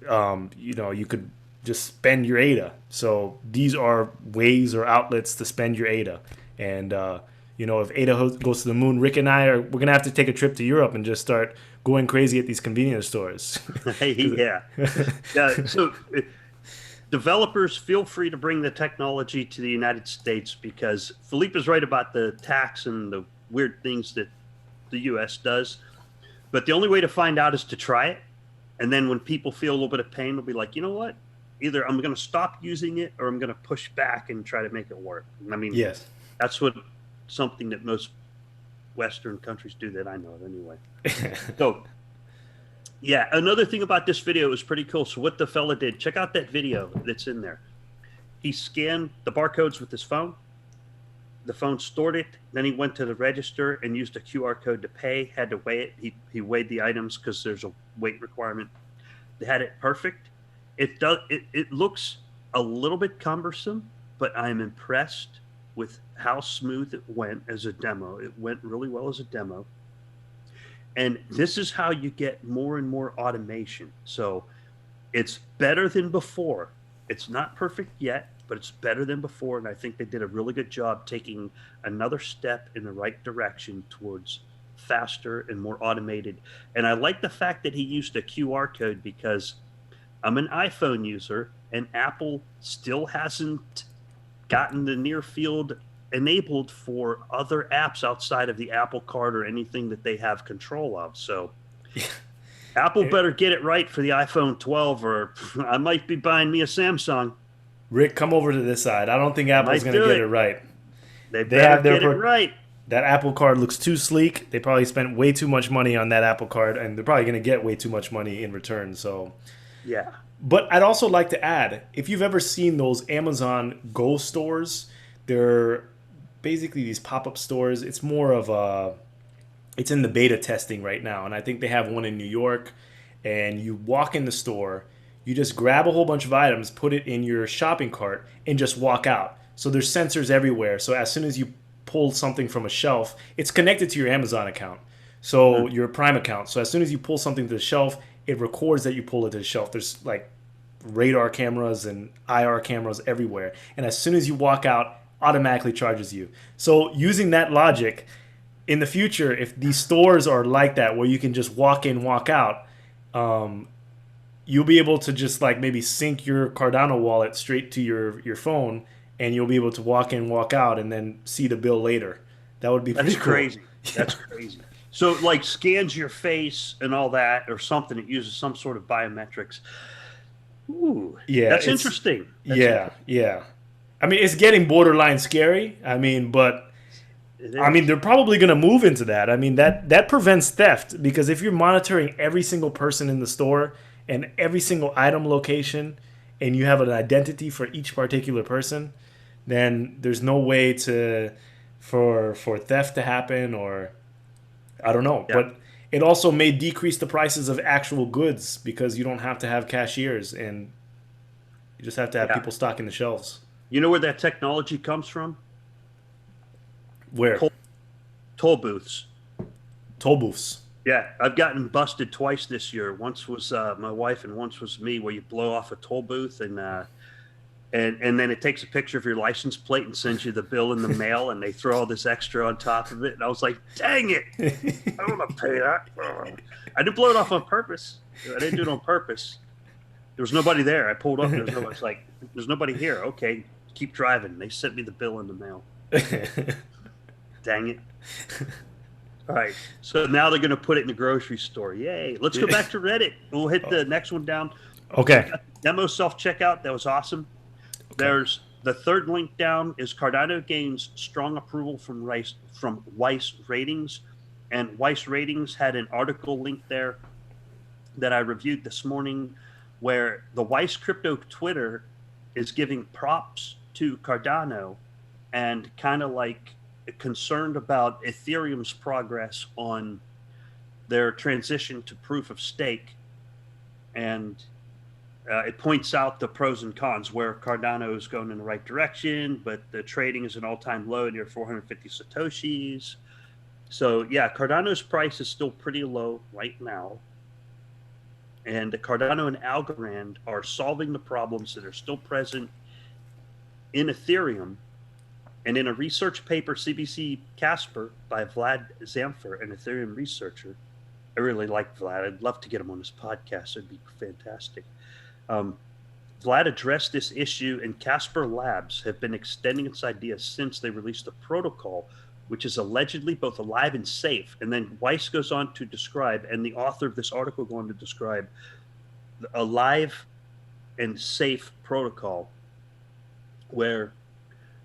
you could just spend your ADA. So these are ways or outlets to spend your ADA. And, if ADA goes to the moon, Rick and we're going to have to take a trip to Europe and just start going crazy at these convenience stores. Yeah. So developers, feel free to bring the technology to the United States, because Philippe is right about the tax and the weird things that the U.S. does. But the only way to find out is to try it. And then when people feel a little bit of pain, they'll be like, you know what? Either I'm going to stop using it or I'm going to push back and try to make it work. I mean, yes, that's something that most Western countries do that I know of anyway. So, yeah, another thing about this video was pretty cool. So what the fella did, check out that video that's in there. He scanned the barcodes with his phone. The phone stored it. Then he went to the register and used a QR code to pay, had to weigh it. He weighed the items because there's a weight requirement. They had it perfect. It looks a little bit cumbersome, but I'm impressed with how smooth it went as a demo. It went really well as a demo. And this is how you get more and more automation. So it's better than before. It's not perfect yet, but it's better than before. And I think they did a really good job taking another step in the right direction towards faster and more automated. And I like the fact that he used a QR code, because I'm an iPhone user and Apple still hasn't gotten the near field enabled for other apps outside of the Apple Card or anything that they have control of. So Apple better get it right for the iPhone 12, or I might be buying me a Samsung. Rick, come over to this side. I don't think Apple's going to get it right. They better get it right. that Apple Card looks too sleek. They probably spent way too much money on that Apple Card, and they're probably going to get way too much money in return. So, Yeah. but I'd also like to add, if you've ever seen those Amazon Go stores, they're basically these pop-up stores. It's more of a, it's in the beta testing right now, and I think they have one in New York. And you walk in the store, you just grab a whole bunch of items, put it in your shopping cart, and just walk out. So there's sensors everywhere. So as soon as you pull something from a shelf, it's connected to your Amazon account, so your Prime account. So as soon as you pull something to the shelf, it records that you pull it to the shelf. There's like radar cameras and IR cameras everywhere. And as soon as you walk out, automatically charges you. So using that logic, in the future, if these stores are like that, where you can just walk in, walk out, you'll be able to just like maybe sync your Cardano wallet straight to your phone, and you'll be able to walk in, walk out, and then see the bill later. That would be pretty cool. Crazy. That's crazy. So it like scans your face and all that or something. It uses some sort of biometrics. Ooh, yeah, that's interesting. Yeah. I mean, it's getting borderline scary. I mean, but I mean, they're probably going to move into that. I mean, that prevents theft, because if you're monitoring every single person in the store and every single item location, and you have an identity for each particular person, then there's no way for theft to happen, or I don't know. Yeah. But it also may decrease the prices of actual goods, because you don't have to have cashiers, and you just have to have people stocking the shelves. You know where that technology comes from? Where? Toll booths. Toll booths. Yeah, I've gotten busted twice this year. Once was my wife, and once was me, where you blow off a toll booth, and then it takes a picture of your license plate and sends you the bill in the mail, and they throw all this extra on top of it. And I was like, dang it, I don't want to pay that. I didn't blow it off on purpose. I didn't do it on purpose. There was nobody there. I pulled up, and there's nobody here. Okay, keep driving. They sent me the bill in the mail. Dang it. All right, so now they're going to put it in the grocery store. Yay. Let's go back to Reddit. We'll hit the next one down. Okay. Demo self-checkout. That was awesome. Okay. There's the third link down is Cardano gains strong approval from Weiss Ratings. And Weiss Ratings had an article link there that I reviewed this morning, where the Weiss Crypto Twitter is giving props to Cardano and kind of like concerned about Ethereum's progress on their transition to proof of stake, and it points out the pros and cons, where Cardano is going in the right direction, but the trading is an all-time low near 450 satoshis. So yeah, Cardano's price is still pretty low right now, and Cardano and Algorand are solving the problems that are still present in Ethereum. And in a research paper, CBC Casper, by Vlad Zamfir, an Ethereum researcher, I really like Vlad. I'd love to get him on this podcast. It'd be fantastic. Vlad addressed this issue, and Casper Labs have been extending its ideas since they released the protocol, which is allegedly both alive and safe. And then Weiss goes on to describe, and the author of this article going to describe, a live and safe protocol where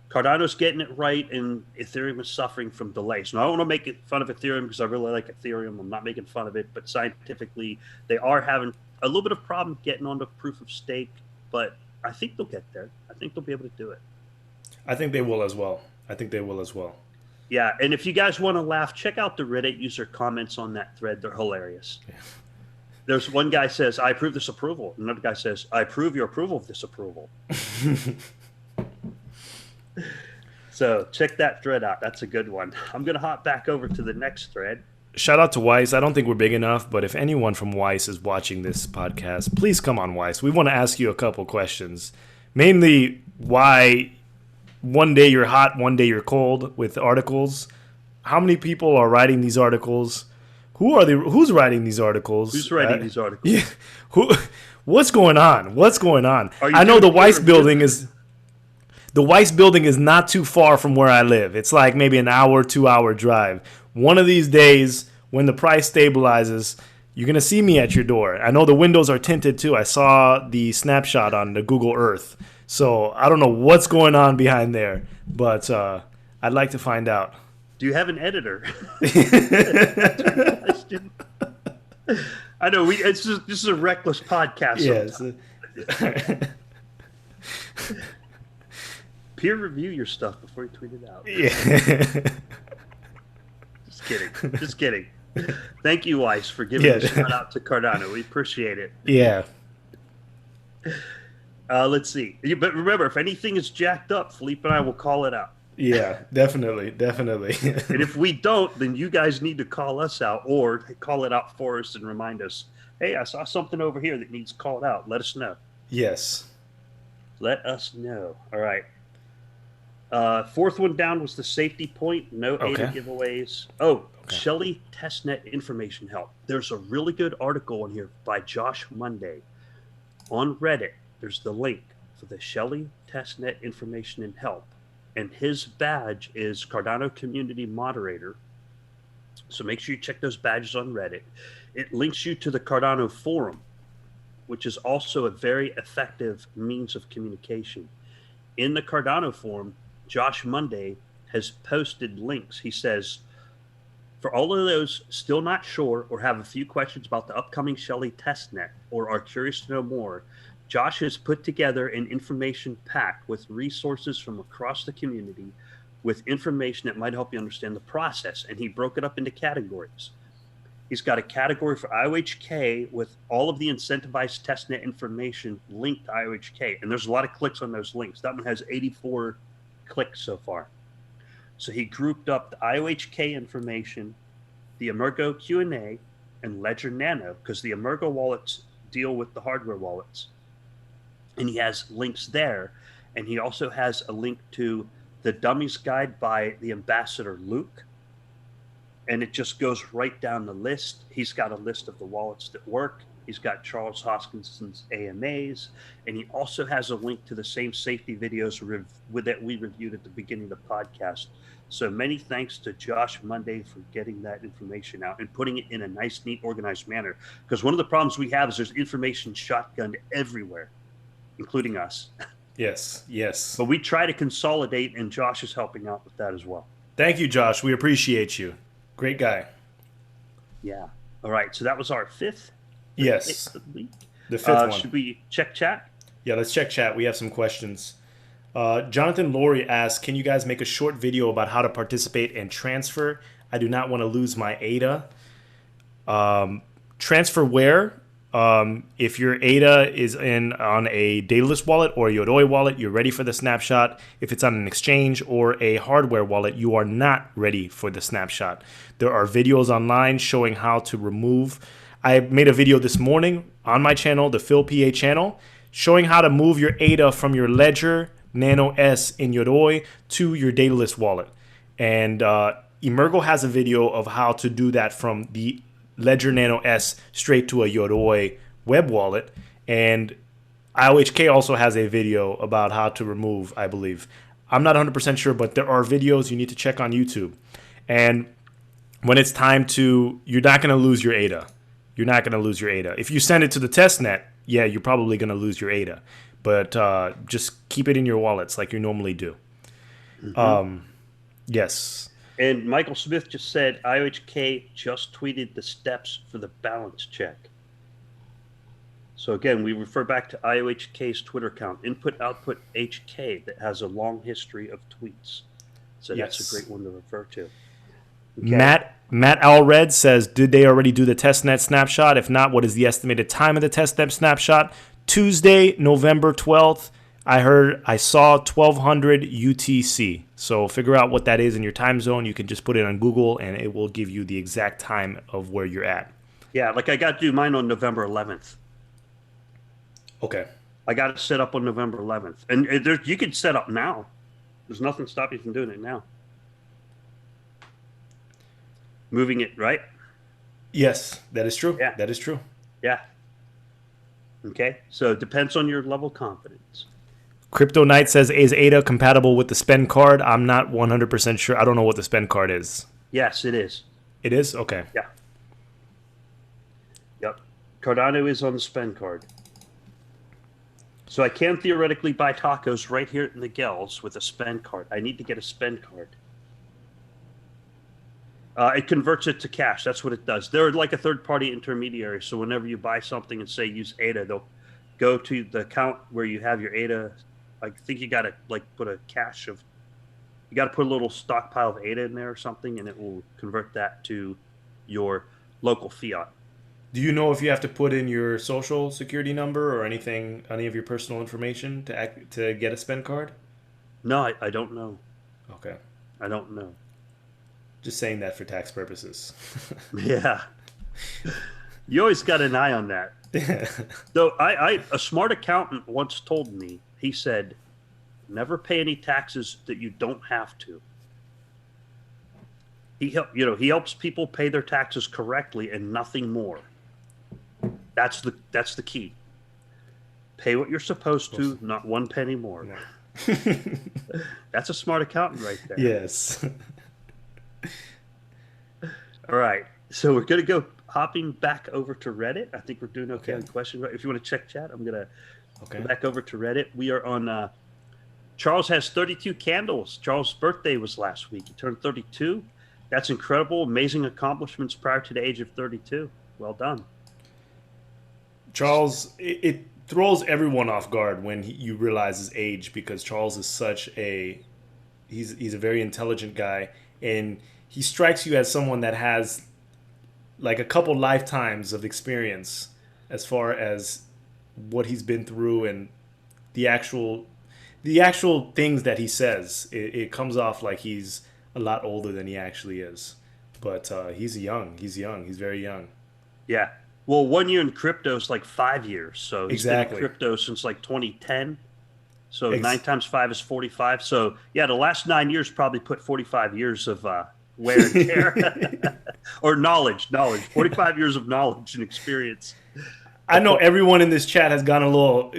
Cardano's getting it right, and Ethereum is suffering from delays. Now, I don't want to make fun of Ethereum, because I really like Ethereum. I'm not making fun of it, but scientifically, they are having a little bit of problem getting onto proof of stake, but I think they'll get there. I think they'll be able to do it. I think they will as well. Yeah, and if you guys want to laugh, check out the Reddit user comments on that thread. They're hilarious. Yeah. There's one guy says, I approve this approval. Another guy says, I approve your approval of this approval. So check that thread out. That's a good one. I'm going to hop back over to the next thread. Shout out to Weiss. I don't think we're big enough, but if anyone from Weiss is watching this podcast, please come on, Weiss. We want to ask you a couple questions. Mainly, why one day you're hot, one day you're cold with articles. How many people are writing these articles? Who's writing these articles? Who's writing these articles? Yeah. What's going on? I know the Weiss building is... The Weiss building is not too far from where I live. It's like maybe an hour, 2-hour drive. One of these days, when the price stabilizes, you're going to see me at your door. I know the windows are tinted too. I saw the snapshot on the Google Earth. So I don't know what's going on behind there, but I'd like to find out. Do you have an editor? That's our question. I know this is a reckless podcast. Yes. Peer review your stuff before you tweet it out. Yeah. Just kidding. Just kidding. Thank you, Weiss, for giving a shout out to Cardano. We appreciate it. Yeah. Let's see. But remember, if anything is jacked up, Philippe and I will call it out. Yeah, definitely. And if we don't, then you guys need to call us out or call it out for us and remind us, hey, I saw something over here that needs called out. Let us know. Yes. Let us know. All right. Fourth one down was the safety point. No ADA giveaways. Shelly Testnet information help. There's a really good article in here by Josh Monday on Reddit. There's the link for the Shelly Testnet information and help. And his badge is Cardano Community Moderator. So make sure you check those badges on Reddit. It links you to the Cardano Forum, which is also a very effective means of communication. In the Cardano Forum, Josh Monday has posted links. He says, for all of those still not sure or have a few questions about the upcoming Shelly testnet or are curious to know more, Josh has put together an information pack with resources from across the community with information that might help you understand the process. And he broke it up into categories. He's got a category for IOHK with all of the incentivized testnet information linked to IOHK. And there's a lot of clicks on those links. That one has 84 clicks so far. So he grouped up the IOHK information, the Emergo Q&A, and Ledger Nano, because the Emergo wallets deal with the hardware wallets. And he has links there. And he also has a link to the Dummies Guide by the Ambassador Luke. And it just goes right down the list. He's got a list of the wallets that work. He's got Charles Hoskinson's AMAs. And he also has a link to the same safety videos that we reviewed at the beginning of the podcast. So many thanks to Josh Monday for getting that information out and putting it in a nice, neat, organized manner. Because one of the problems we have is there's information shotgunned everywhere, including us. Yes. But we try to consolidate, and Josh is helping out with that as well. Thank you, Josh. We appreciate you. Great guy. Yeah. All right. So that was our fifth. Yes. Week. The fifth one. Should we check chat? Yeah, let's check chat. We have some questions. Jonathan Laurie asks, can you guys make a short video about how to participate and transfer? I do not want to lose my ADA. Transfer where? If your ADA is on a Daedalus wallet or a Yodoi wallet, you're ready for the snapshot. If it's on an exchange or a hardware wallet, you are not ready for the snapshot. There are videos online showing how to remove. I made a video this morning on my channel, the Phil PA channel, showing how to move your ADA from your Ledger Nano S in Yodoi to your Daedalus wallet. And Emergo has a video of how to do that from the Ledger Nano S straight to a Yodoi web wallet. And IOHK also has a video about how to remove, I believe. I'm not 100% sure, but there are videos you need to check on YouTube. And when it's time to, you're not going to lose your ADA. You're not going to lose your ADA. If you send it to the testnet, yeah, you're probably going to lose your ADA. But just keep it in your wallets like you normally do. Mm-hmm. Yes. And Michael Smith just said IOHK just tweeted the steps for the balance check. So again, we refer back to IOHK's Twitter account, Input Output HK, that has a long history of tweets. So that's a great one to refer to. Okay. Matt Alred says, did they already do the testnet snapshot? If not, what is the estimated time of the testnet snapshot? Tuesday, November 12th. I saw 1200 UTC. So figure out what that is in your time zone. You can just put it on Google and it will give you the exact time of where you're at. Yeah, like I got to do mine on November 11th. Okay. I got it set up on November 11th. And you can set up now. There's nothing stopping you from doing it now. Moving it, right? Yes, that is true. Yeah. That is true. Yeah. Okay. So it depends on your level of confidence. Crypto Knight says, is ADA compatible with the spend card? I'm not 100% sure. I don't know what the spend card is. Yes, it is. It is? Okay. Yeah. Yep. Cardano is on the spend card. So I can theoretically buy tacos right here in the Gels with a spend card. I need to get a spend card. It converts it to cash. That's what it does. They're like a third-party intermediary. So whenever you buy something and say use ADA, they'll go to the account where you have your ADA. I think you got to like put a cache of, you got to put a little stockpile of ADA in there or something, and it will convert that to your local fiat. Do you know if you have to put in your social security number or anything, any of your personal information to get a spend card? No, I don't know. Okay. I don't know. Just saying that for tax purposes. Yeah. You always got an eye on that. Though a smart accountant once told me, he said, never pay any taxes that you don't have to. He helps people pay their taxes correctly and nothing more. That's the key. Pay what you're supposed to, not one penny more. Yeah. That's a smart accountant right there. Yes. All right. So we're going to go hopping back over to Reddit. I think we're doing okay on questions. If you want to check chat, I'm going to go back over to Reddit. We are on Charles has 32 candles. Charles' birthday was last week. He turned 32. That's incredible. Amazing accomplishments prior to the age of 32. Well done. Charles, it throws everyone off guard when you realize his age, because Charles is such he's a very intelligent guy, and he strikes you as someone that has like a couple lifetimes of experience as far as what he's been through and the actual things that he says. It comes off like he's a lot older than he actually is, but he's young. He's very young. Yeah. Well, 1 year in crypto is like 5 years. So he's been in Exactly. crypto since like 2010. So 9 times 5 is 45. So yeah, the last 9 years probably put 45 years of wear and tear or knowledge. 45 years of knowledge and experience. I know everyone in this chat has gotten a little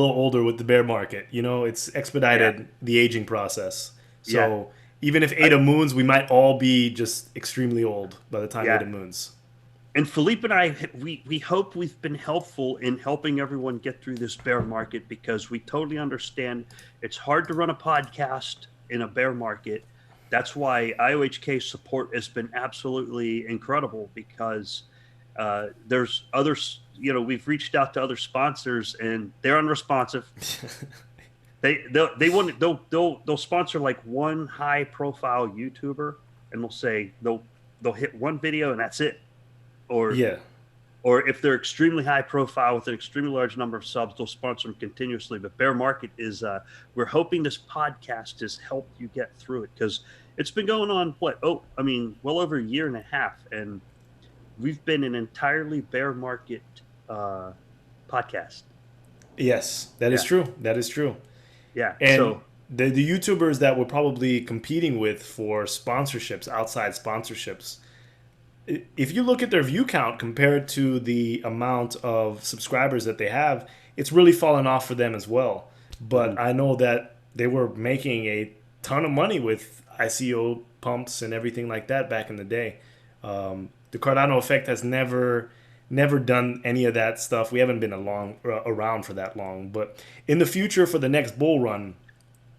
older with the bear market. You know, it's expedited the aging process. So even if ADA moons, we might all be just extremely old by the time ADA moons. And Philippe and I, we hope we've been helpful in helping everyone get through this bear market, because we totally understand it's hard to run a podcast in a bear market. That's why IOHK support has been absolutely incredible, because there's others, we've reached out to other sponsors and they're unresponsive. They'll sponsor like one high profile YouTuber, and they'll hit one video and that's it. Or if they're extremely high profile with an extremely large number of subs, they'll sponsor them continuously. But bear market is, we're hoping this podcast has helped you get through it, because it's been going on well over a year and a half, and we've been an entirely bear market podcast. Yes, that is true. That is true. Yeah. And so the YouTubers that we're probably competing with for sponsorships, outside sponsorships, if you look at their view count compared to the amount of subscribers that they have, it's really fallen off for them as well. But I know that they were making a ton of money with ICO pumps and everything like that back in the day. The Cardano effect has never done any of that stuff. We haven't been around for that long. But in the future, for the next bull run,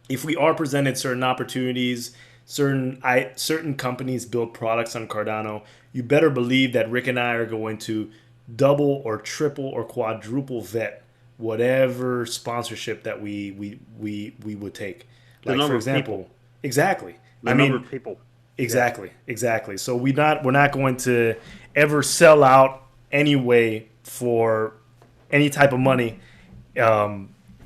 if we are presented certain opportunities, certain companies build products on Cardano, you better believe that Rick and I are going to double or triple or quadruple vet whatever sponsorship that we would take. Like, for example, exactly. The number of people. Exactly. So we're not going to ever sell out anyway for any type of money.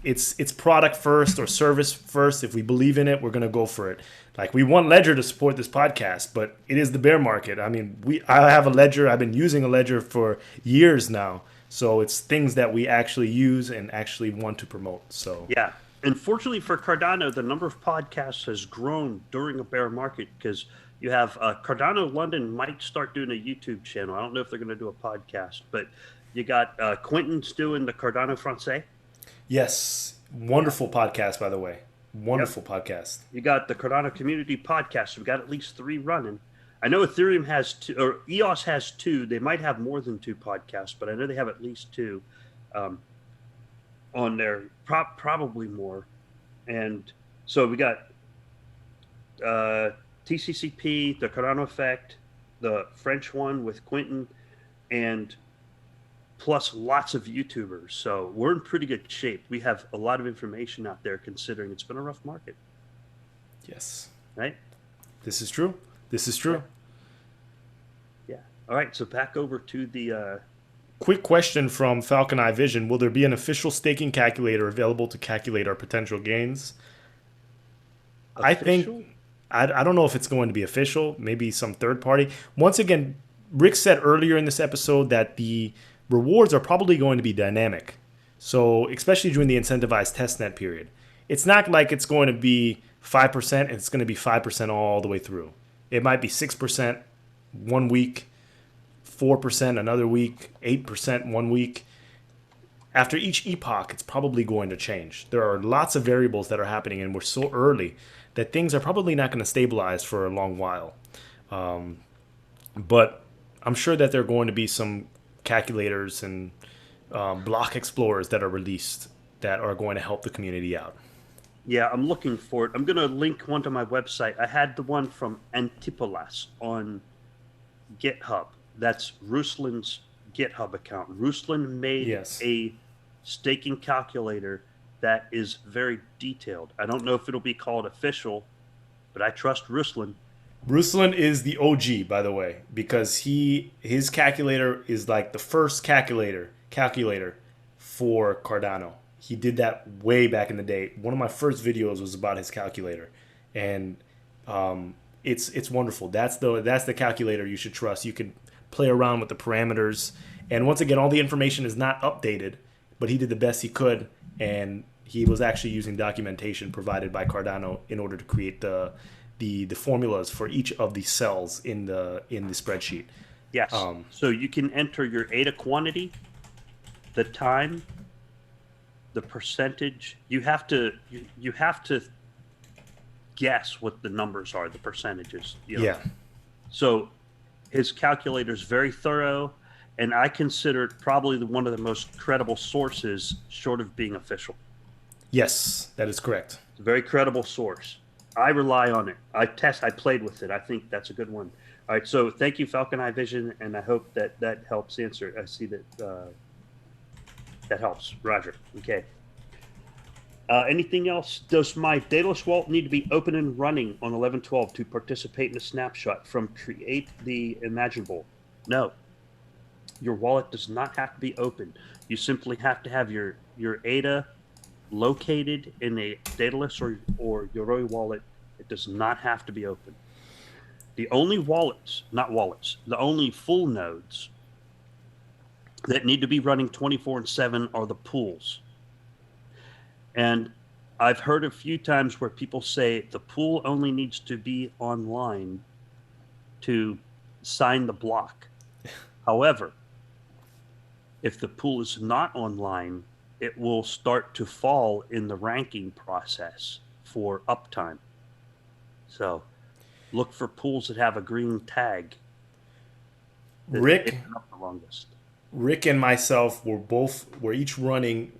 It's product first or service first. If we believe in it, we're gonna go for it. Like, we want Ledger to support this podcast, but it is the bear market. I mean, I have a Ledger. I've been using a Ledger for years now. So it's things that we actually use and actually want to promote. So yeah. And fortunately for Cardano, the number of podcasts has grown during a bear market, because you have Cardano London might start doing a YouTube channel. I don't know if they're going to do a podcast, but you got Quentin's doing the Cardano Français. Yes. Wonderful podcast, by the way. Wonderful podcast. You got the Cardano Community Podcast. We've got at least 3 running. I know Ethereum has 2, or EOS has 2. They might have more than 2 podcasts, but I know they have at least 2 on there, probably more. And so we got TCCP, the Cardano Effect, the French one with Quentin, and plus lots of YouTubers. So we're in pretty good shape. We have a lot of information out there considering it's been a rough market. Yes. Right? This is true. This is true. Yeah. All right. So back over to the... Quick question from Falcon Eye Vision. Will there be an official staking calculator available to calculate our potential gains? I think, I don't know if it's going to be official, maybe some third party. Once again, Rick said earlier in this episode that the rewards are probably going to be dynamic. So, especially during the incentivized testnet period. It's not like it's going to be 5% and it's going to be 5% all the way through. It might be 6% one week, 4% another week, 8% one week. After each epoch, it's probably going to change. There are lots of variables that are happening, and we're so early that things are probably not going to stabilize for a long while. But I'm sure that there are going to be some calculators and block explorers that are released that are going to help the community out. Yeah, I'm looking for it. I'm going to link one to my website. I had the one from Antipolas on GitHub. That's Ruslan's GitHub account. Ruslan made a staking calculator that is very detailed. I don't know if it'll be called official, but I trust Ruslan. Ruslan is the OG, by the way, because his calculator is like the first calculator for Cardano. He did that way back in the day. One of my first videos was about his calculator, and it's wonderful. That's the calculator you should trust. You can play around with the parameters, and once again, all the information is not updated, but he did the best he could, and he was actually using documentation provided by Cardano in order to create the formulas for each of the cells in the spreadsheet. Yes. So you can enter your ADA quantity, the time, the percentage. You have to guess what the numbers are, the percentages. You know? Yeah. So his calculator is very thorough, and I consider it probably one of the most credible sources, short of being official. Yes, that is correct. It's a very credible source. I rely on it. I played with it. I think that's a good one. All right, so thank you, Falcon Eye Vision, and I hope that helps answer. I see that that helps. Roger. Okay. Anything else? Does my Daedalus wallet need to be open and running on 11/12 to participate in the snapshot from Create the Imaginable? No. Your wallet does not have to be open. You simply have to have your ADA located in a Daedalus or Yoroi wallet. It does not have to be open. The only the only full nodes that need to be running 24/7 are the pools. And I've heard a few times where people say the pool only needs to be online to sign the block. However, if the pool is not online, it will start to fall in the ranking process for uptime. So look for pools that have a green tag. Rick and myself we're each running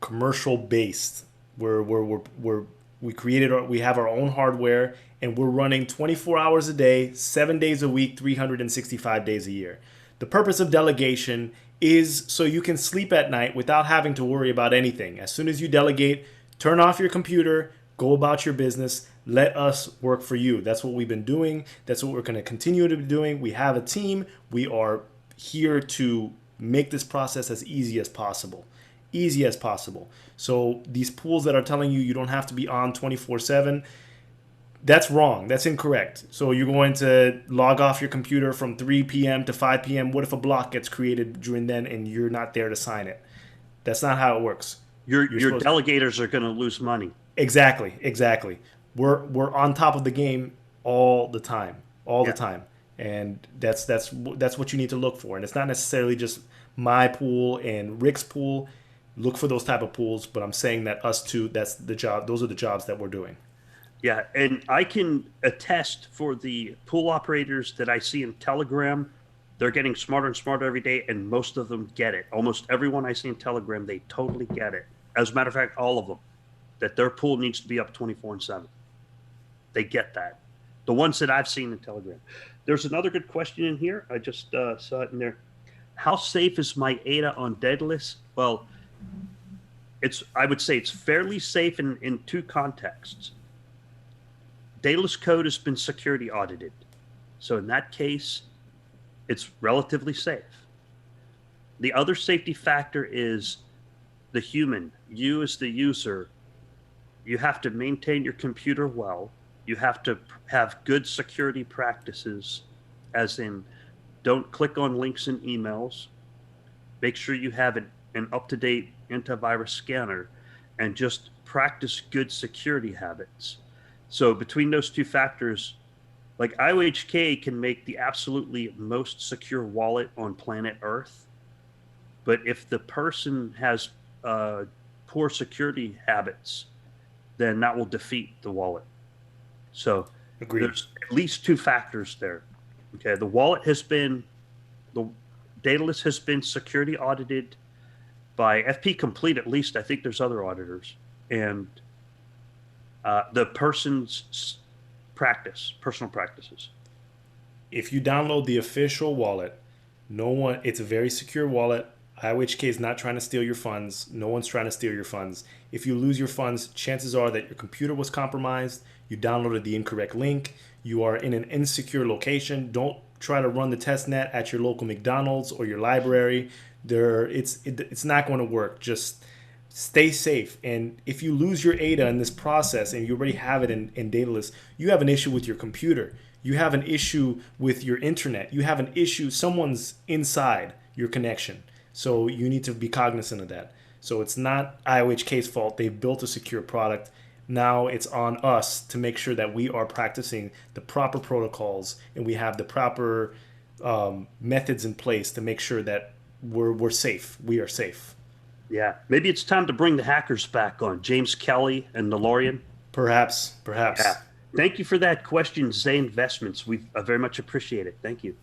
commercial based. We have our own hardware, and we're running 24 hours a day, 7 days a week, 365 days a year. The purpose of delegation is so you can sleep at night without having to worry about anything. As soon as you delegate, turn off your computer, go about your business, let us work for you. That's what we've been doing. That's what we're going to continue to be doing. We have a team. We are here to make this process as easy as possible. So these pools that are telling you don't have to be on 24/7, that's wrong. That's incorrect. So you're going to log off your computer from 3 p.m. to 5 p.m. What if a block gets created during then and you're not there to sign it? That's not how it works. Your delegators are going to lose money. Exactly. We're on top of the game all the time, the time, and that's what you need to look for. And it's not necessarily just my pool and Rick's pool. Look for those type of pools, but I'm saying that us too. That's the job. Those are the jobs that we're doing. Yeah, and I can attest for the pool operators that I see in Telegram. They're getting smarter and smarter every day, and most of them get it. Almost everyone I see in Telegram, they totally get it. As a matter of fact, all of them, that their pool needs to be up 24/7. They get that. The ones that I've seen in Telegram. There's another good question in here. I just saw it in there. How safe is my ADA on Daedalus? Well, I would say it's fairly safe in two contexts. Daedalus code has been security audited. So in that case, it's relatively safe. The other safety factor is the human. You as the user, you have to maintain your computer well. You have to have good security practices, as in don't click on links in emails. Make sure you have an up-to-date antivirus scanner, and just practice good security habits. So between those two factors, like IOHK can make the absolutely most secure wallet on planet Earth. But if the person has poor security habits, then that will defeat the wallet. So Agreed. There's at least two factors there. Okay, the Daedalus has been security audited by FP Complete. At least I think there's other auditors, and the person's personal practices. If you download the official wallet, it's a very secure wallet. IOHK is not trying to steal your funds. No one's trying to steal your funds. If you lose your funds, chances are that your computer was compromised. You downloaded the incorrect link. You are in an insecure location. Don't try to run the testnet at your local McDonald's or your library. It's not going to work. Just stay safe. And if you lose your ADA in this process and you already have it in Daedalus, you have an issue with your computer. You have an issue with your internet. You have an issue. Someone's inside your connection. So you need to be cognizant of that. So it's not IOHK's fault. They've built a secure product. Now it's on us to make sure that we are practicing the proper protocols and we have the proper methods in place to make sure that we're safe. We are safe. Yeah, maybe it's time to bring the hackers back on. James Kelly and DeLorean. Perhaps. Yeah. Thank you for that question, Zay Investments. We very much appreciate it. Thank you.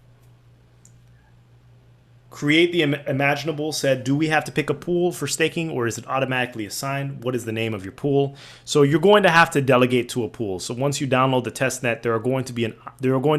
Create the Imaginable said, do we have to pick a pool for staking or is it automatically assigned? What is the name of your pool? So you're going to have to delegate to a pool. So once you download the testnet, there are going to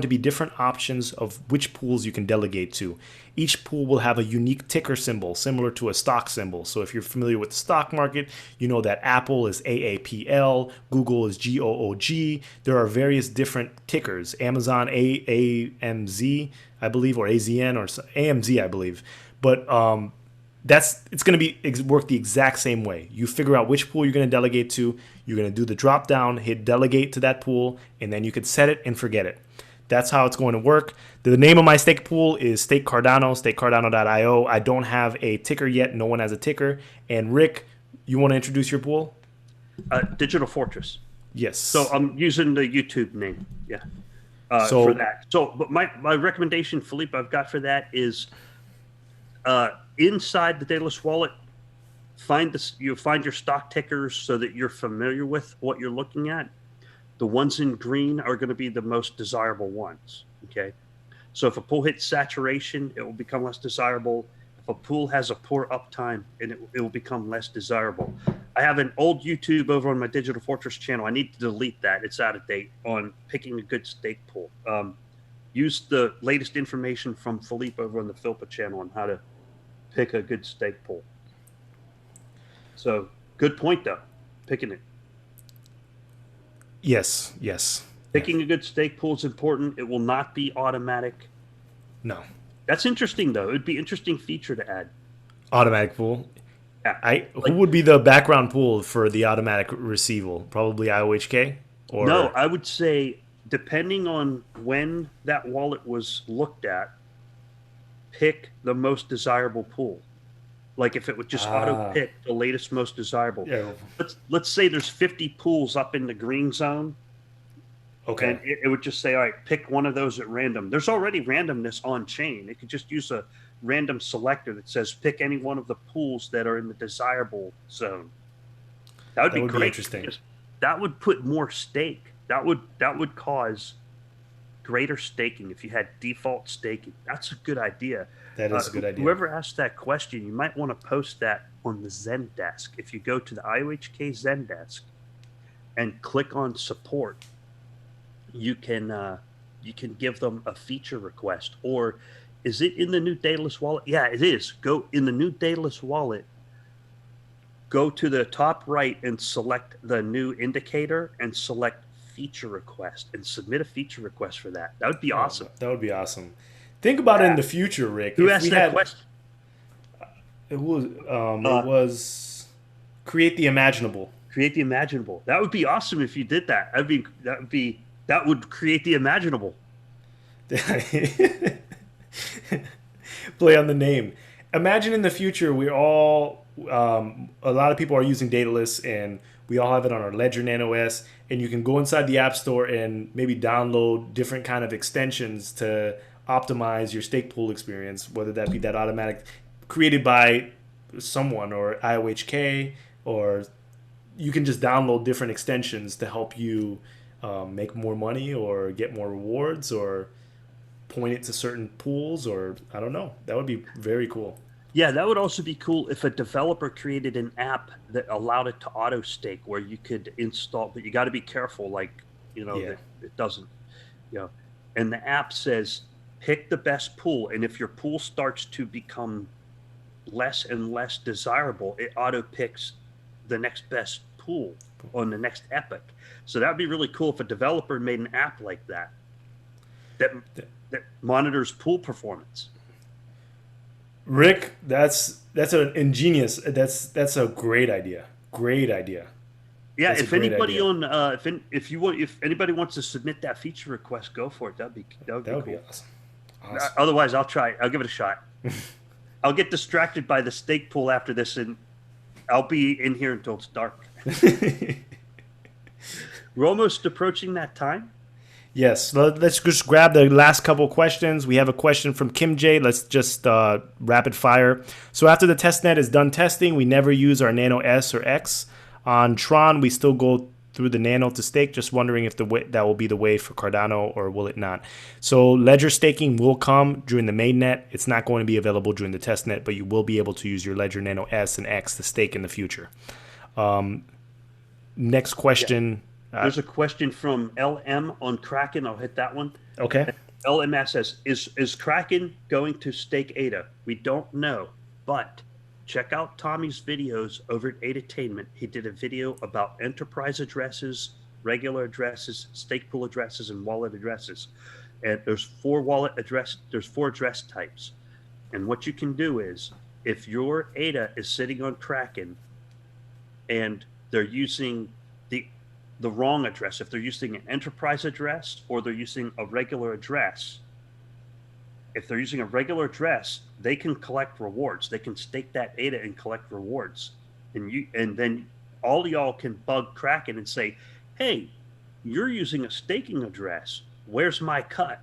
be different options of which pools you can delegate to. Each pool will have a unique ticker symbol similar to a stock symbol. So if you're familiar with the stock market, you know that Apple is AAPL, Google is GOOG. There are various different tickers. Amazon AMZ, I believe, or AZN or AMZ, I believe. But it's going to work the exact same way. You figure out which pool you're going to delegate to. You're going to do the drop down, hit delegate to that pool, and then you can set it and forget it. That's how it's going to work. The name of my stake pool is Stake Cardano, stakecardano.io. I don't have a ticker yet. No one has a ticker. And Rick, you want to introduce your pool? Digital Fortress. Yes. So I'm using the YouTube name. Yeah. For that. So, but my recommendation, Philippe, I've got for that is inside the Daedalus wallet, find your stock tickers so that you're familiar with what you're looking at. The ones in green are going to be the most desirable ones. Okay. So if a pool hits saturation, it will become less desirable. If a pool has a poor uptime, it will become less desirable. I have an old YouTube over on my Digital Fortress channel. I need to delete that. It's out of date on picking a good stake pool. Use the latest information from Philippe over on the Philpa channel on how to pick a good stake pool. So good point, though. Picking it. Yes. Picking a good stake pool is important. It will not be automatic. No. That's interesting, though. It would be an interesting feature to add. Automatic pool. Yeah. Who would be the background pool for the automatic receival? Probably IOHK? Or no, I would say depending on when that wallet was looked at, pick the most desirable pool. Like if it would just auto pick the latest most desirable. Yeah. Let's say there's 50 pools up in the green zone. Okay. And it would just say, all right, pick one of those at random. There's already randomness on chain. It could just use a random selector that says pick any one of the pools that are in the desirable zone. That would be great. Interesting. That would put more stake. That would cause greater staking if you had default staking. That's a good idea. That is a good idea. Whoever asked that question, you might want to post that on the Zendesk. If you go to the IOHK Zendesk and click on support, you can give them a feature request. Or is it in the new Daedalus wallet? Yeah, it is. Go in the new Daedalus wallet. Go to the top right and select the new indicator and select feature request and submit a feature request for that. That would be awesome. That would be awesome. Think about it in the future, Rick. Who If asked we that had, question? it was create the imaginable. Create the imaginable. That would be awesome if you did that. That would create the imaginable. Play on the name. Imagine in the future we all a lot of people are using Daedalus and we all have it on our Ledger Nano S, and you can go inside the App Store and maybe download different kind of extensions to optimize your stake pool experience, whether that be that automatic created by someone or IOHK, or you can just download different extensions to help you make more money or get more rewards or point it to certain pools, or I don't know. That would be very cool. Yeah, that would also be cool if a developer created an app that allowed it to auto stake, where you could install, but you got to be careful, like, that it doesn't, and the app says, pick the best pool. And if your pool starts to become less and less desirable, it auto picks the next best pool on the next epoch. So that'd be really cool if a developer made an app like that monitors pool performance. Rick, that's an ingenious. That's a great idea. Great idea. Yeah, that's if anybody idea. If anybody wants to submit that feature request, go for it. That would be cool. Be awesome. Otherwise, I'll try. I'll give it a shot. I'll get distracted by the stake pool after this, and I'll be in here until it's dark. We're almost approaching that time. Yes, let's just grab the last couple questions. We have a question from Kim J. Let's just rapid fire. So after the testnet is done testing, we never use our Nano S or X. On Tron, we still go through the Nano to stake. Just wondering if that will be the way for Cardano, or will it not? So Ledger staking will come during the mainnet. It's not going to be available during the testnet, but you will be able to use your Ledger Nano S and X to stake in the future. Next question. Yeah. There's a question from LM on Kraken. I'll hit that one. Okay. LMS says, is Kraken going to stake ADA? We don't know, but check out Tommy's videos over at Adatainment. He did a video about enterprise addresses, regular addresses, stake pool addresses, and wallet addresses. And there's four address types. And what you can do is, if your ADA is sitting on Kraken and they're using the wrong address, if they're using an enterprise address or they're using a regular address, if they're using a regular address, they can collect rewards. They can stake that ADA and collect rewards. And then all y'all can bug Kraken and say, hey, you're using a staking address. Where's my cut?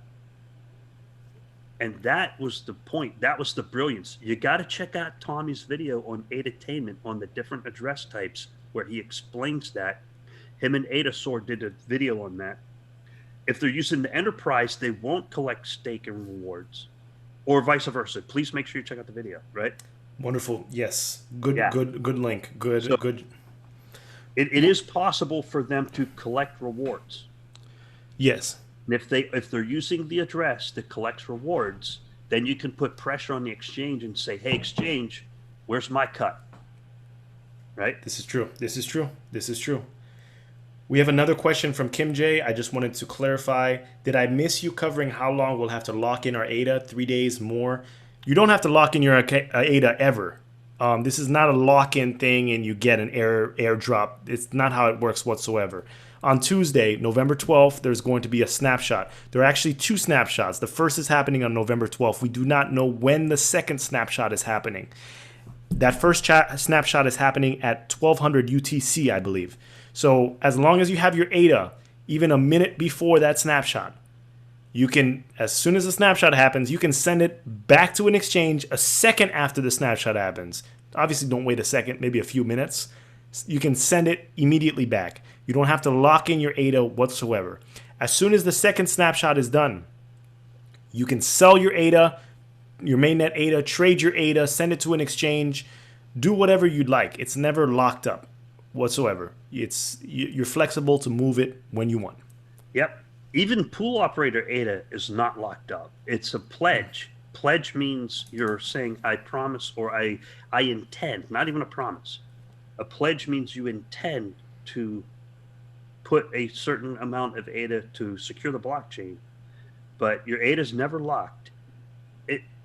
And that was the point. That was the brilliance. You got to check out Tommy's video on Adatainment on the different address types, where he explains that. Him and Adasaur did a video on that. If they're using the enterprise, they won't collect stake and rewards, or vice versa. Please make sure you check out the video, right? Wonderful. Yes. Good link. Good. It is possible for them to collect rewards. Yes. And if they're using the address that collects rewards, then you can put pressure on the exchange and say, hey, exchange, where's my cut? Right? This is true. We have another question from Kim J. I just wanted to clarify. Did I miss you covering how long we'll have to lock in our ADA? 3 days more? You don't have to lock in your ADA ever. This is not a lock-in thing and you get an airdrop. It's not how it works whatsoever. On Tuesday, November 12th, there's going to be a snapshot. There are actually two snapshots. The first is happening on November 12th. We do not know when the second snapshot is happening. That first snapshot is happening at 1200 UTC, I believe. So as long as you have your ADA, even a minute before that snapshot, you can, as soon as the snapshot happens, you can send it back to an exchange a second after the snapshot happens. Obviously, don't wait a second, maybe a few minutes. You can send it immediately back. You don't have to lock in your ADA whatsoever. As soon as the second snapshot is done, you can sell your ADA, your mainnet ADA, trade your ADA, send it to an exchange, do whatever you'd like. It's never locked up whatsoever. You're flexible to move it when you want. Yep. even pool operator ADA is not locked up. It's a pledge. Pledge means you're saying I promise or I intend, not even a promise. A pledge means you intend to put a certain amount of ADA to secure the blockchain, but your ADA is never locked.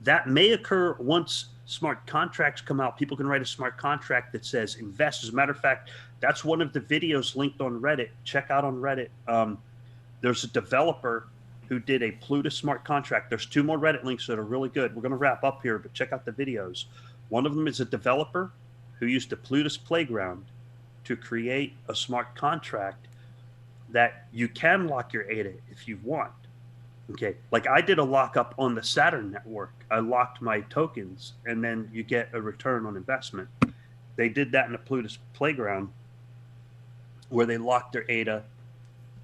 That may occur once smart contracts come out. People can write a smart contract that says invest. As a matter of fact, that's one of the videos linked on Reddit. Check out on Reddit. There's a developer who did a Plutus smart contract. There's 2 more Reddit links that are really good. We're going to wrap up here, but check out the videos. One of them is a developer who used the Plutus playground to create a smart contract that you can lock your ADA if you want. Okay, like I did a lockup on the Saturn network. I locked my tokens, and then you get a return on investment. They did that in the Plutus playground, where they locked their ADA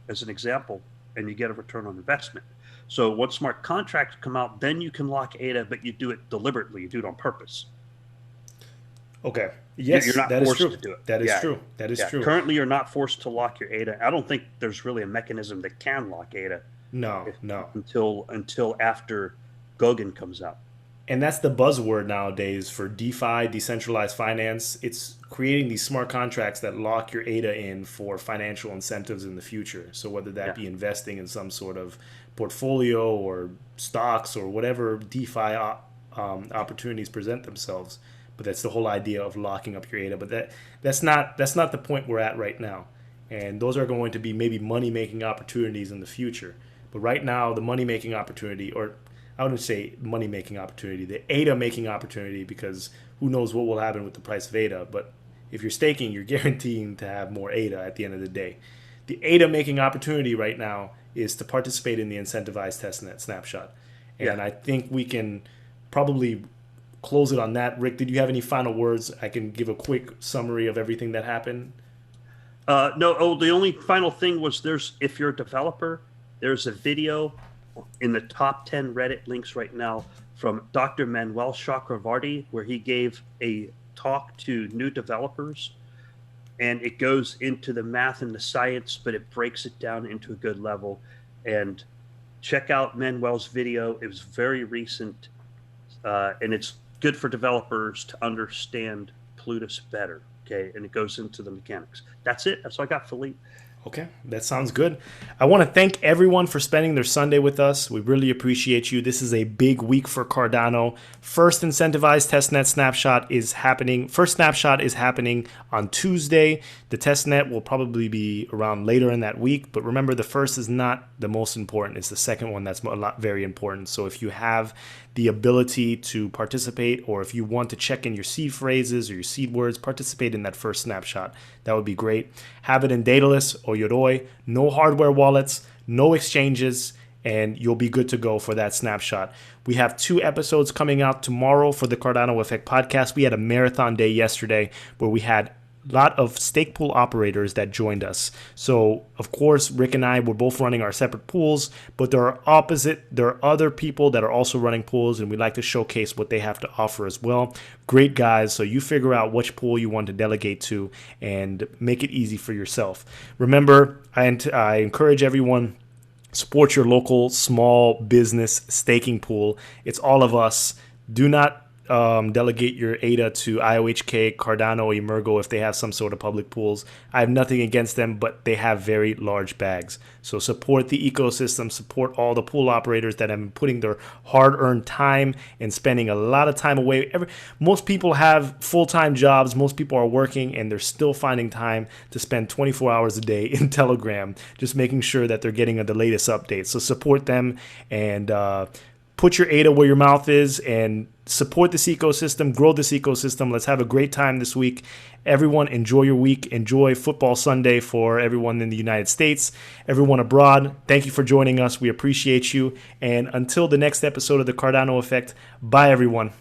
as an example, and you get a return on investment. So once smart contracts come out, then you can lock ADA, but you do it deliberately. You do it on purpose. Okay. Yes, you're not that forced is true. to do it. That is true. That is true. Currently, you're not forced to lock your ADA. I don't think there's really a mechanism that can lock ADA. No. Until after Goguen comes out. And that's the buzzword nowadays for DeFi, decentralized finance. It's creating these smart contracts that lock your ADA in for financial incentives in the future. So whether that be investing in some sort of portfolio or stocks or whatever DeFi opportunities present themselves. But that's the whole idea of locking up your ADA. But that's not the point we're at right now. And those are going to be maybe money-making opportunities in the future. But right now, the money-making opportunity, or I wouldn't say money-making opportunity, the ADA-making opportunity, because who knows what will happen with the price of ADA. But if you're staking, you're guaranteeing to have more ADA at the end of the day. The ADA-making opportunity right now is to participate in the incentivized testnet snapshot. And I think we can probably close it on that. Rick, did you have any final words? I can give a quick summary of everything that happened. No. The only final thing was if you're a developer, there's a video in the top 10 Reddit links right now from Dr. Manuel Chakravarty, where he gave a talk to new developers, and it goes into the math and the science, but it breaks it down into a good level. And check out Manuel's video. It was very recent, and it's good for developers to understand Plutus better. Okay, and it goes into the mechanics. That's it. That's all I got, Philippe. Okay, that sounds good. I want to thank everyone for spending their Sunday with us. We really appreciate you. This is a big week for Cardano. First incentivized testnet snapshot is happening. First snapshot is happening on Tuesday. The testnet will probably be around later in that week. But remember, the first is not the most important. It's the second one that's very important. So if you have the ability to participate, or if you want to check in your seed phrases or your seed words, participate in that first snapshot. That would be great. Have it in Daedalus or Yoroi. No hardware wallets, no exchanges, and you'll be good to go for that snapshot. We have 2 episodes coming out tomorrow for the Cardano Effect podcast. We had a marathon day yesterday where we had a lot of stake pool operators that joined us. So, of course, Rick and I were both running our separate pools, but there are other people that are also running pools, and we like to showcase what they have to offer as well. Great guys. So you figure out which pool you want to delegate to and make it easy for yourself. Remember, I encourage everyone, support your local small business staking pool. It's all of us. Do not delegate your ADA to IOHK, Cardano, Emergo if they have some sort of public pools. I have nothing against them, but they have very large bags. So support the ecosystem, support all the pool operators that have been putting their hard-earned time and spending a lot of time away. Most people have full-time jobs. Most people are working, and they're still finding time to spend 24 hours a day in Telegram, just making sure that they're getting the latest updates. So support them and put your ADA where your mouth is and support this ecosystem, grow this ecosystem. Let's have a great time this week. Everyone, enjoy your week. Enjoy Football Sunday for everyone in the United States. Everyone abroad, thank you for joining us. We appreciate you. And until the next episode of the Cardano Effect, bye, everyone.